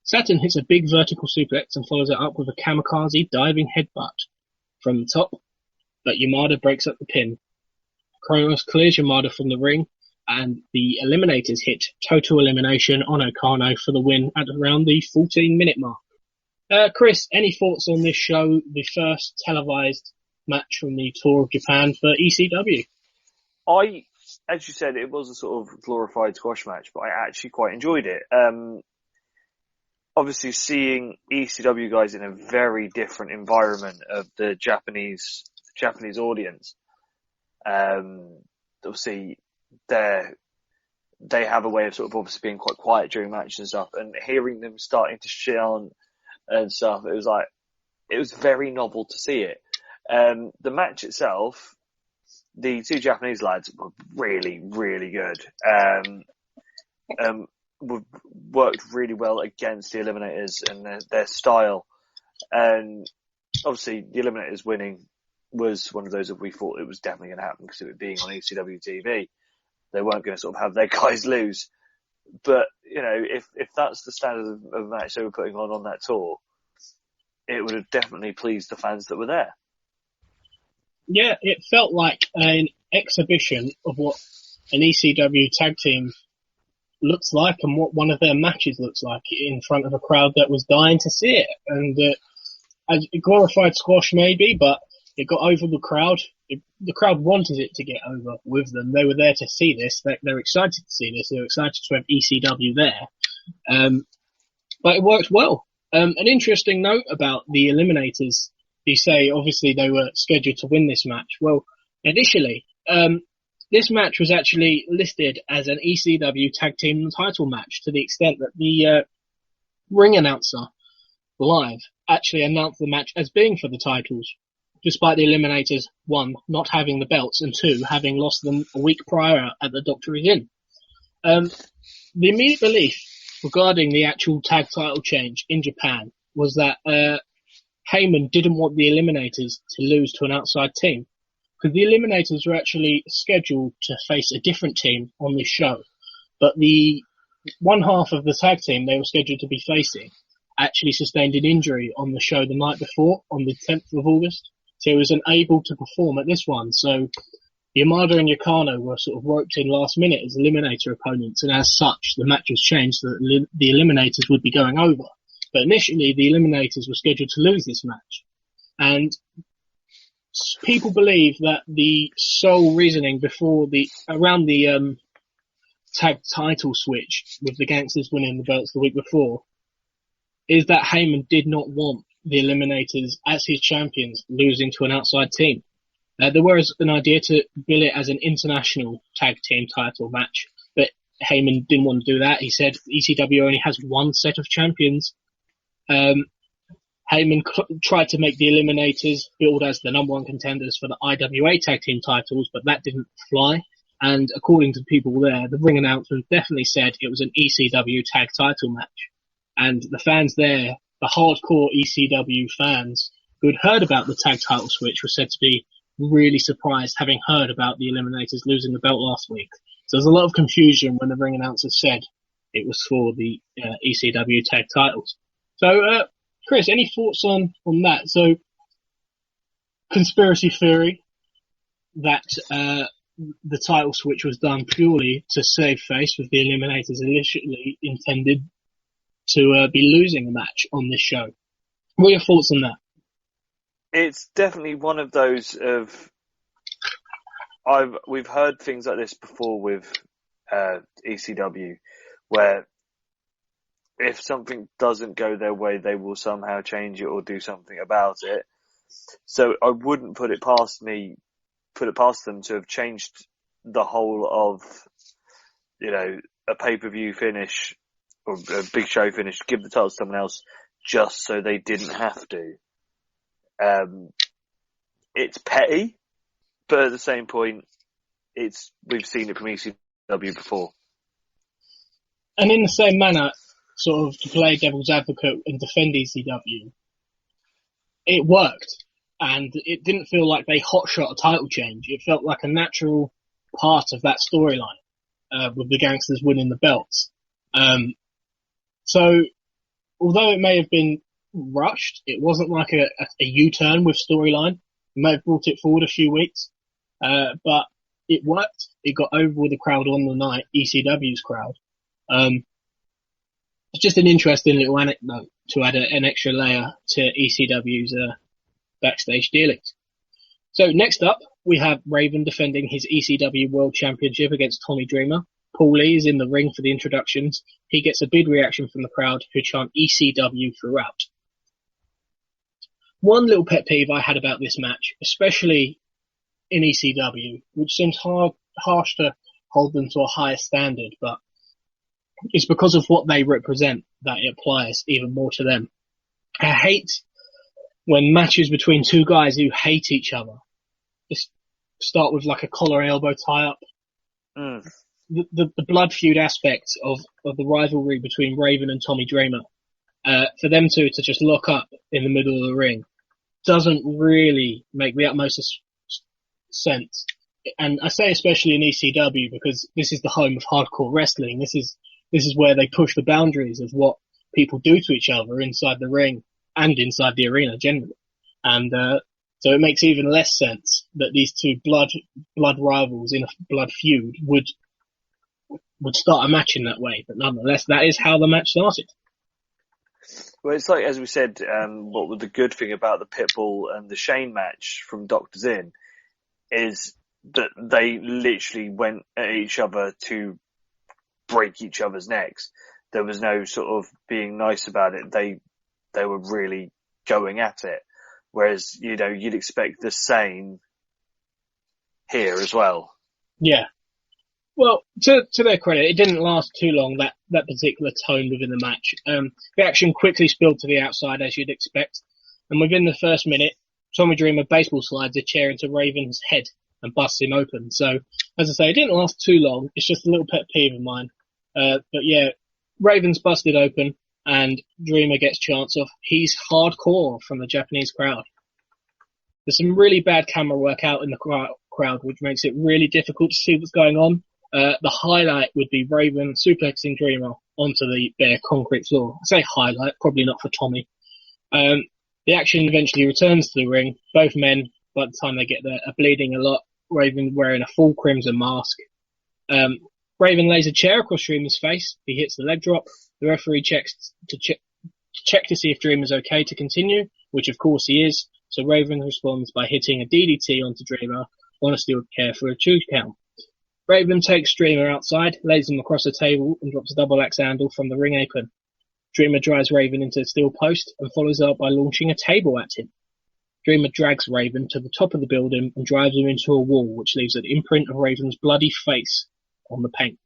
[SPEAKER 2] Saturn hits a big vertical suplex and follows it up with a kamikaze diving headbutt from the top, but Yamada breaks up the pin. Kronos clears Yamada from the ring, and the Eliminators hit total elimination on Okano for the win at around the 14-minute mark. Chris, any thoughts on this show, the first televised match from the Tour of Japan for ECW?
[SPEAKER 3] As you said, it was a sort of glorified squash match, but I actually quite enjoyed it. Obviously, seeing ECW guys in a very different environment of the Japanese audience. Obviously, they have a way of sort of obviously being quite quiet during matches and stuff, and hearing them starting to chant and stuff, it was very novel to see it. The match itself, the two Japanese lads were really, really good. Worked really well against the Eliminators and their style. And obviously the Eliminators winning was one of those that we thought it was definitely going to happen because of it being on ECW TV. They weren't going to sort of have their guys lose. But, you know, if that's the standard of match they were putting on that tour, it would have definitely pleased the fans that were there.
[SPEAKER 2] Yeah, it felt like an exhibition of what an ECW tag team looks like and what one of their matches looks like in front of a crowd that was dying to see it. And a glorified squash maybe, but it got over the crowd. The crowd wanted it to get over with them. They were there to see this. They're excited to see this. They're excited to have ECW there. But it worked well. An interesting note about the Eliminators, you say obviously they were scheduled to win this match. Well, initially, This match was actually listed as an ECW tag team title match to the extent that the ring announcer live actually announced the match as being for the titles, despite the Eliminators, 1, not having the belts, and 2, having lost them a week prior at the Doctor Is In. The immediate belief regarding the actual tag title change in Japan was that Heyman didn't want the Eliminators to lose to an outside team, because the Eliminators were actually scheduled to face a different team on this show, but the one half of the tag team they were scheduled to be facing actually sustained an injury on the show the night before, on the 10th of August, so he was unable to perform at this one. So Yamada and Yakano were sort of roped in last minute as Eliminator opponents, and as such, the match was changed so that the Eliminators would be going over. But initially, the Eliminators were scheduled to lose this match. And people believe that the sole reasoning around the tag title switch with the Gangsters winning the belts the week before is that Heyman did not want the Eliminators as his champions losing to an outside team. There was an idea to bill it as an international tag team title match, but Heyman didn't want to do that. He said ECW only has one set of champions. Heyman tried to make the Eliminators billed as the number one contenders for the IWA tag team titles, but that didn't fly. And according to people there, the ring announcement definitely said it was an ECW tag title match. And the fans there, the hardcore ECW fans who had heard about the tag title switch, were said to be really surprised having heard about the Eliminators losing the belt last week. So there's a lot of confusion when the ring announcer said it was for the ECW tag titles. So, Chris, any thoughts on that? So, conspiracy theory that the title switch was done purely to save face, with the Eliminators initially intended to be losing a match on this show. What are your thoughts on that?
[SPEAKER 3] It's definitely one of those we've heard things like this before with ECW, where if something doesn't go their way, they will somehow change it or do something about it. So I wouldn't put it past them to have changed the whole of, a pay-per-view finish or a big show finish, give the title to someone else just so they didn't have to. It's petty, but at the same point, we've seen it from ECW before.
[SPEAKER 2] And in the same manner, sort of to play devil's advocate and defend ECW, it worked, and it didn't feel like they hotshot a title change. It felt like a natural part of that storyline, with the Gangsters winning the belts. So, although it may have been rushed, it wasn't like a U-turn with storyline. It may have brought it forward a few weeks, but it worked. It got over with the crowd on the night, ECW's crowd. It's just an interesting little anecdote to add an extra layer to ECW's backstage dealings. So next up, we have Raven defending his ECW World Championship against Tommy Dreamer. Paul Lee is in the ring for the introductions. He gets a big reaction from the crowd, who chant ECW throughout. One little pet peeve I had about this match, especially in ECW, which seems harsh to hold them to a higher standard, but it's because of what they represent that it applies even more to them. I hate when matches between two guys who hate each other just start with like a collar and elbow tie-up. The blood feud aspect of the rivalry between Raven and Tommy Dreamer, for them two to just lock up in the middle of the ring doesn't really make the utmost sense. And I say especially in ECW because this is the home of hardcore wrestling. This is where they push the boundaries of what people do to each other inside the ring and inside the arena generally. And so it makes even less sense that these two blood rivals in a blood feud would start a match in that way. But nonetheless, that is how the match started.
[SPEAKER 3] Well, it's like, as we said, what was the good thing about the Pitbull and the Shane match from Doctor's In is that they literally went at each other to break each other's necks. There was no sort of being nice about it. They were really going at it. Whereas, you'd expect the same here as well.
[SPEAKER 2] Yeah. Well, to their credit, it didn't last too long, that particular tone within the match. The action quickly spilled to the outside, as you'd expect, and within the first minute, Tommy Dreamer baseball slides a chair into Raven's head and busts him open. So, as I say, it didn't last too long. It's just a little pet peeve of mine. But yeah, Raven's busted open, and Dreamer gets chants of "He's hardcore" from the Japanese crowd. There's some really bad camera work out in the crowd, which makes it really difficult to see what's going on. The highlight would be Raven suplexing Dreamer onto the bare concrete floor. I say highlight, probably not for Tommy. The action eventually returns to the ring. Both men, by the time they get there, are bleeding a lot. Raven wearing a full crimson mask. Raven lays a chair across Dreamer's face. He hits the leg drop. The referee checks to check to see if Dreamer's okay to continue, which of course he is. So Raven responds by hitting a DDT onto Dreamer on a steel chair for a 2 count. Raven takes Dreamer outside, lays him across the table, and drops a double axe handle from the ring apron. Dreamer drives Raven into the steel post and follows up by launching a table at him. Dreamer drags Raven to the top of the building and drives him into a wall, which leaves an imprint of Raven's bloody face on the paint.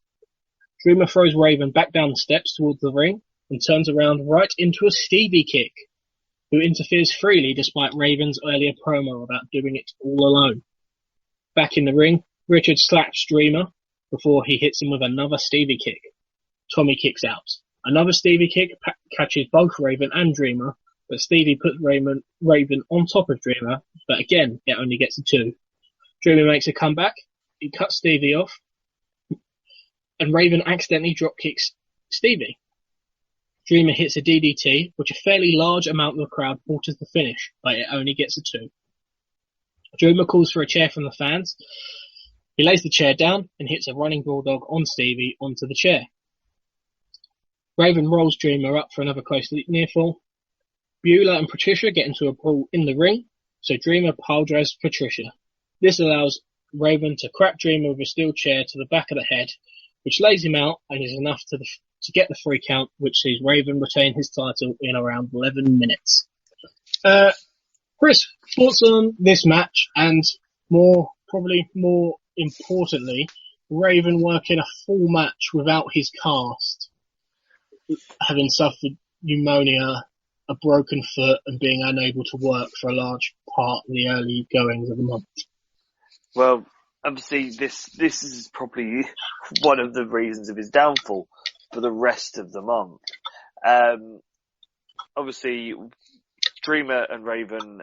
[SPEAKER 2] Dreamer throws Raven back down the steps towards the ring and turns around right into a Stevie kick, who interferes freely despite Raven's earlier promo about doing it all alone. Back in the ring, Richard slaps Dreamer before he hits him with another Stevie kick. Tommy kicks out. Another Stevie kick catches both Raven and Dreamer, but Stevie puts Raven on top of Dreamer, but again, it only gets a 2. Dreamer makes a comeback. He cuts Stevie off, and Raven accidentally drop kicks Stevie. Dreamer hits a DDT, which a fairly large amount of the crowd bought as the finish, but it only gets a 2. Dreamer calls for a chair from the fans. He lays the chair down and hits a running bulldog on Stevie onto the chair. Raven rolls Dreamer up for another close near fall. Beulah and Patricia get into a brawl in the ring, so Dreamer piledrives Patricia. This allows Raven to crack Dreamer with a steel chair to the back of the head, which lays him out and is enough to get the 3 count, which sees Raven retain his title in around 11 minutes. Chris, thoughts on this match and probably more importantly, Raven working a full match without his cast, having suffered pneumonia, a broken foot, and being unable to work for a large part of the early goings of the month.
[SPEAKER 3] Well, obviously, this is probably one of the reasons of his downfall for the rest of the month. Obviously, Dreamer and Raven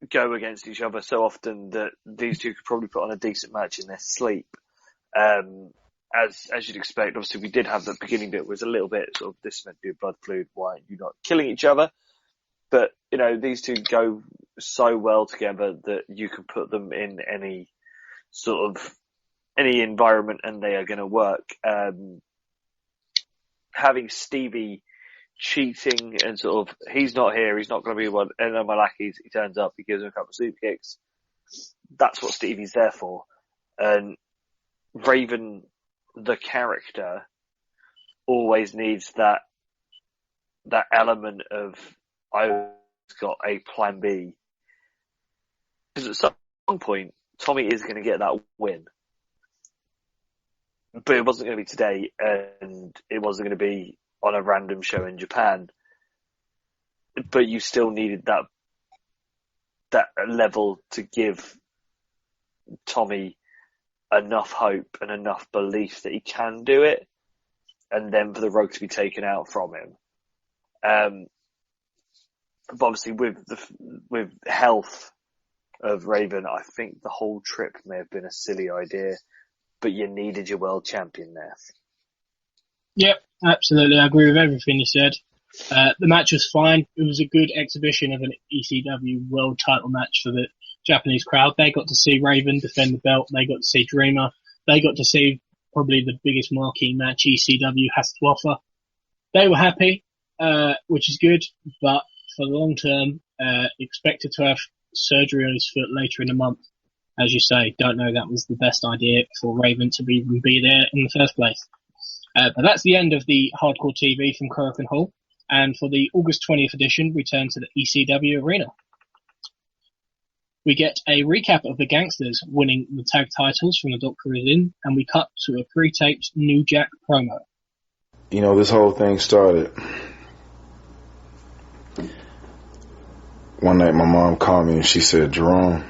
[SPEAKER 3] go against each other so often that these two could probably put on a decent match in their sleep. As you'd expect, obviously we did have the beginning bit was a little bit sort of, this is meant to be a blood feud, why are you not killing each other? But, you know, these two go so well together that you can put them in any environment and they are going to work. Having Stevie cheating and sort of, he's not here, he's not going to be one, and then my lackeys, he turns up, he gives him a couple of super kicks. That's what Stevie's there for. And Raven, the character, always needs that element of, I've got a plan B. Because at some point, Tommy is going to get that win. But it wasn't going to be today, and it wasn't going to be on a random show in Japan. But you still needed that level to give Tommy enough hope and enough belief that he can do it, and then for the rug to be taken out from him. But obviously with health of Raven, I think the whole trip may have been a silly idea, but you needed your world champion there.
[SPEAKER 2] Yep, absolutely. I agree with everything you said. The match was fine. It was a good exhibition of an ECW world title match for the Japanese crowd. They got to see Raven defend the belt. They got to see Dreamer. They got to see probably the biggest marquee match ECW has to offer. They were happy, which is good, but for the long term, expected to have surgery on his foot later in the month. As you say, don't know that was the best idea for Raven to even be there in the first place. But that's the end of the Hardcore TV from Korakuen Hall. And for the August 20th edition, we turn to the ECW Arena. We get a recap of the Gangsters winning the tag titles from the Doctor Is In, and we cut to a pre-taped New Jack promo.
[SPEAKER 8] You know, this whole thing started. One night my mom called me and she said, Jerome,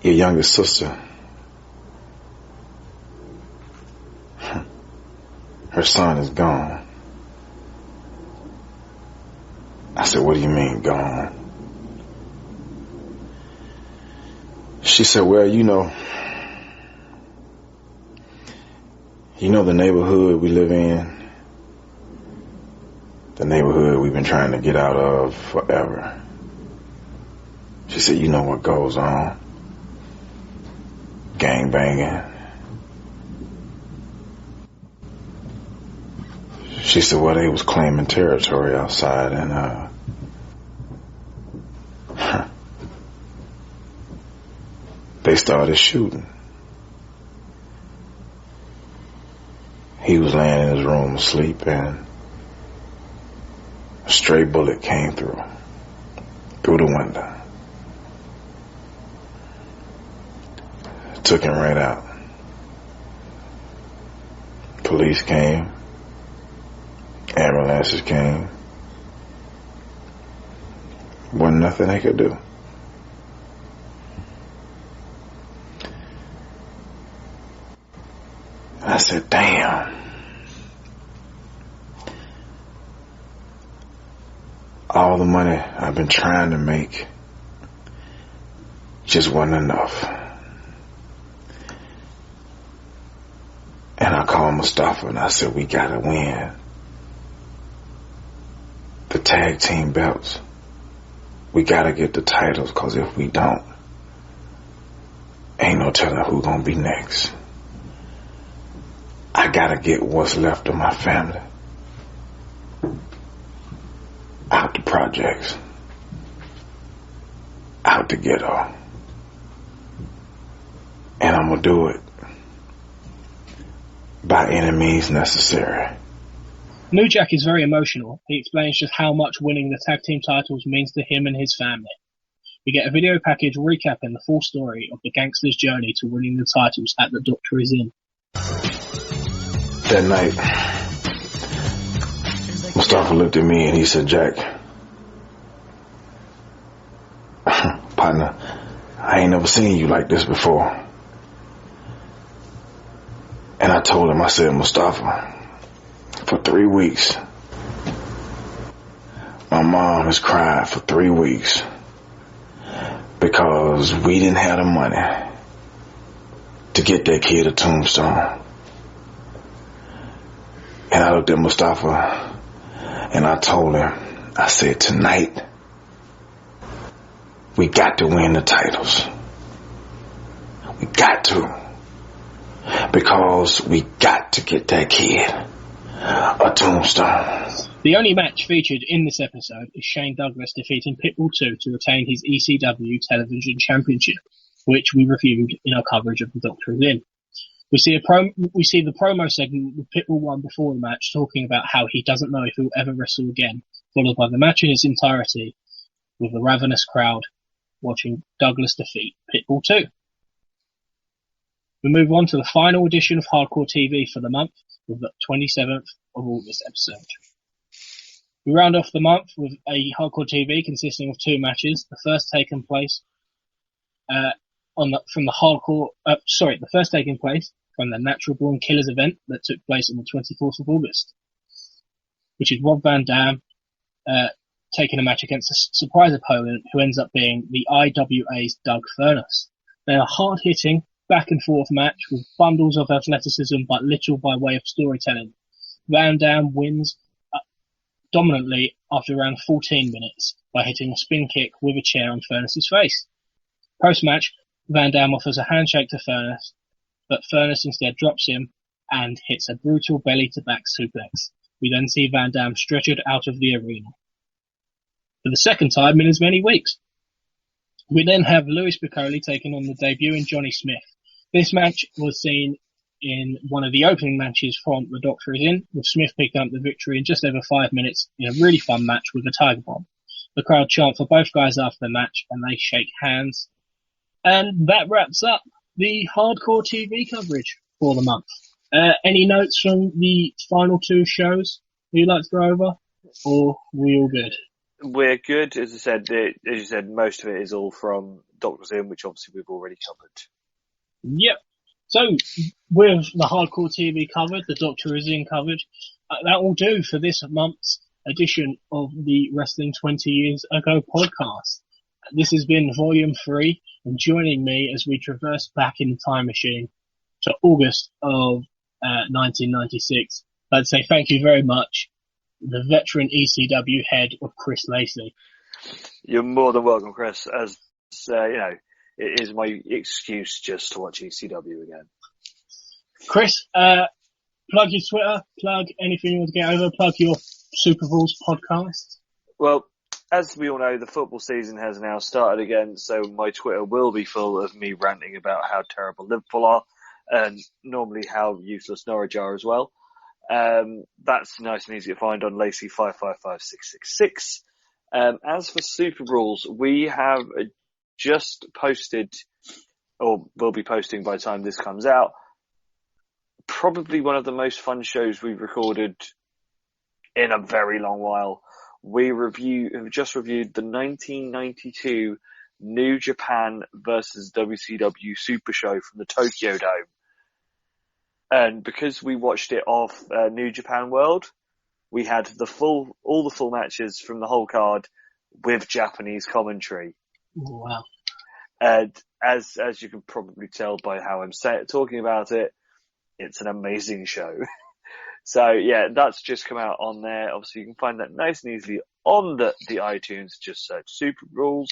[SPEAKER 8] your youngest sister, her son is gone. I said, what do you mean gone? She said, well, you know the neighborhood we live in, the neighborhood we've been trying to get out of forever. She said, you know what goes on? Gang banging. She said, well, they was claiming territory outside and, they started shooting. He was laying in his room asleep and a stray bullet came through the window. Took him right out. Police came. Ambulances came. Wasn't nothing they could do. I said, damn. All the money I've been trying to make just wasn't enough. And I called Mustafa and I said, we gotta win the tag team belts. We gotta get the titles, cause if we don't, ain't no telling who gonna be next. I gotta get what's left of my family out the projects, out the ghetto, and I'm gonna do it by any means necessary.
[SPEAKER 2] New Jack is very emotional. He explains just how much winning the tag team titles means to him and his family. We get a video package recapping the full story of the Gangsters' journey to winning the titles at the Doctor Is In.
[SPEAKER 8] That night, Mustafa looked at me and he said, Jack, partner, I ain't never seen you like this before. And I told him, I said, Mustafa, for 3 weeks, my mom has cried for 3 weeks because we didn't have the money to get that kid a tombstone. And I looked at Mustafa and I told him, I said, tonight, we got to win the titles. We got to. Because we got to get that kid a tombstone.
[SPEAKER 2] The only match featured in this episode is Shane Douglas defeating Pitbull 2 to retain his ECW Television Championship, which we reviewed in our coverage of the Doctor Is In. We see the promo segment with Pitbull 1 before the match talking about how he doesn't know if he'll ever wrestle again, followed by the match in its entirety with the ravenous crowd watching Douglas defeat Pitbull 2. We move on to the final edition of Hardcore TV for the month with the 27th of August episode. We round off the month with a Hardcore TV consisting of 2 matches. The first taking place from the Natural Born Killers event that took place on the 24th of August, which is Rob Van Dam taking a match against a surprise opponent who ends up being the IWA's Doug Furness. They are hard-hitting, back-and-forth match with bundles of athleticism but little by way of storytelling. Van Dam wins dominantly after around 14 minutes by hitting a spin kick with a chair on Furness's face. Post-match, Van Dam offers a handshake to Furness, but Furness instead drops him and hits a brutal belly-to-back suplex. We then see Van Dam stretchered out of the arena for the second time in as many weeks. We then have Louis Piccoli taking on the debuting Johnny Smith. This match was seen in one of the opening matches from The Doctor Is In, with Smith picking up the victory in just over 5 minutes in a really fun match with a Tiger Bomb. The crowd chant for both guys after the match, and they shake hands. And that wraps up the hardcore TV coverage for the month. Any notes from the final 2 shows you'd like to go over, or we all good?
[SPEAKER 3] We're good. As you said, most of it is all from Doctor's In, which obviously we've already covered.
[SPEAKER 2] Yep. So, with the hardcore TV covered, the Doctor Is In covered, that will do for this month's edition of the Wrestling 20 Years Ago podcast. This has been Volume 3, and joining me as we traverse back in the time machine to August of 1996, I'd say thank you very much, the veteran ECW head of Chris Lacey.
[SPEAKER 3] You're more than welcome, Chris. As it is my excuse just to watch ECW again.
[SPEAKER 2] Chris, plug your Twitter, plug anything you want to get over, plug your Super Rules podcast.
[SPEAKER 3] Well, as we all know, the football season has now started again, so my Twitter will be full of me ranting about how terrible Liverpool are, and normally how useless Norwich are as well. That's nice and easy to find on Lacey555666. As for Super Rules, we have just posted, or will be posting by the time this comes out, probably one of the most fun shows we've recorded in a very long while. We have just reviewed the 1992 New Japan versus WCW Super Show from the Tokyo Dome. And because we watched it off New Japan World, we had all the full matches from the whole card with Japanese commentary.
[SPEAKER 2] Wow.
[SPEAKER 3] And as you can probably tell by how I'm talking about it, it's an amazing show. So yeah, that's just come out on there. Obviously you can find that nice and easily on the iTunes. Just search Super Rules.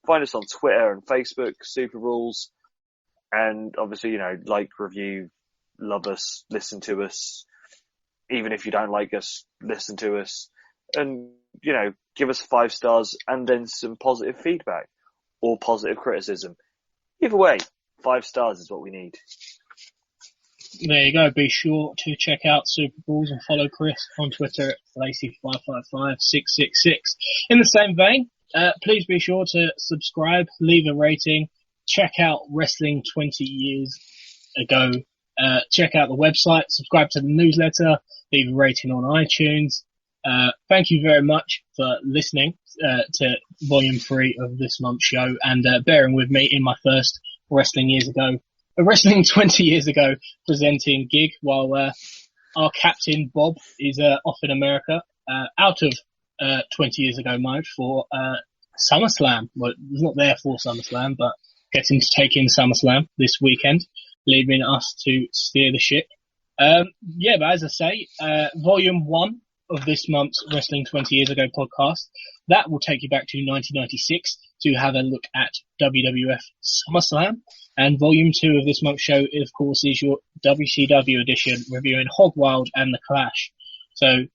[SPEAKER 3] Find us on Twitter and Facebook, Super Rules. And obviously, like, review, love us, listen to us. Even if you don't like us, listen to us. And, give us 5 stars and then some positive feedback or positive criticism. Either way, 5 stars is what we need.
[SPEAKER 2] There you go. Be sure to check out Super Balls and follow Chris on Twitter at Lacey555666. In the same vein, please be sure to subscribe, leave a rating, check out Wrestling 20 Years Ago. Check out the website, subscribe to the newsletter, leave a rating on iTunes. Thank you very much for listening to Volume 3 of this month's show and bearing with me in my first Wrestling 20 Years Ago presenting gig while our captain Bob is off in America out of 20 Years Ago mode for SummerSlam. Well, he's not there for SummerSlam, but getting to take in SummerSlam this weekend, leaving us to steer the ship. But as I say, Volume 1 of this month's Wrestling 20 Years Ago podcast, that will take you back to 1996 to have a look at WWF SummerSlam. And Volume 2 of this month's show, of course, is your WCW edition, reviewing Hog Wild and The Clash. So,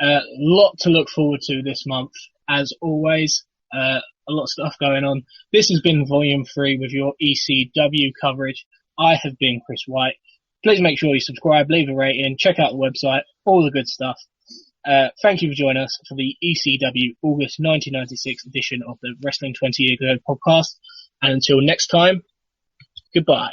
[SPEAKER 2] a lot to look forward to this month. As always, a lot of stuff going on. This has been Volume 3 with your ECW coverage. I have been Chris White. Please make sure you subscribe, leave a rating, check out the website, all the good stuff. Thank you for joining us for the ECW August 1996 edition of the Wrestling 20 Years Ago podcast. And until next time, goodbye.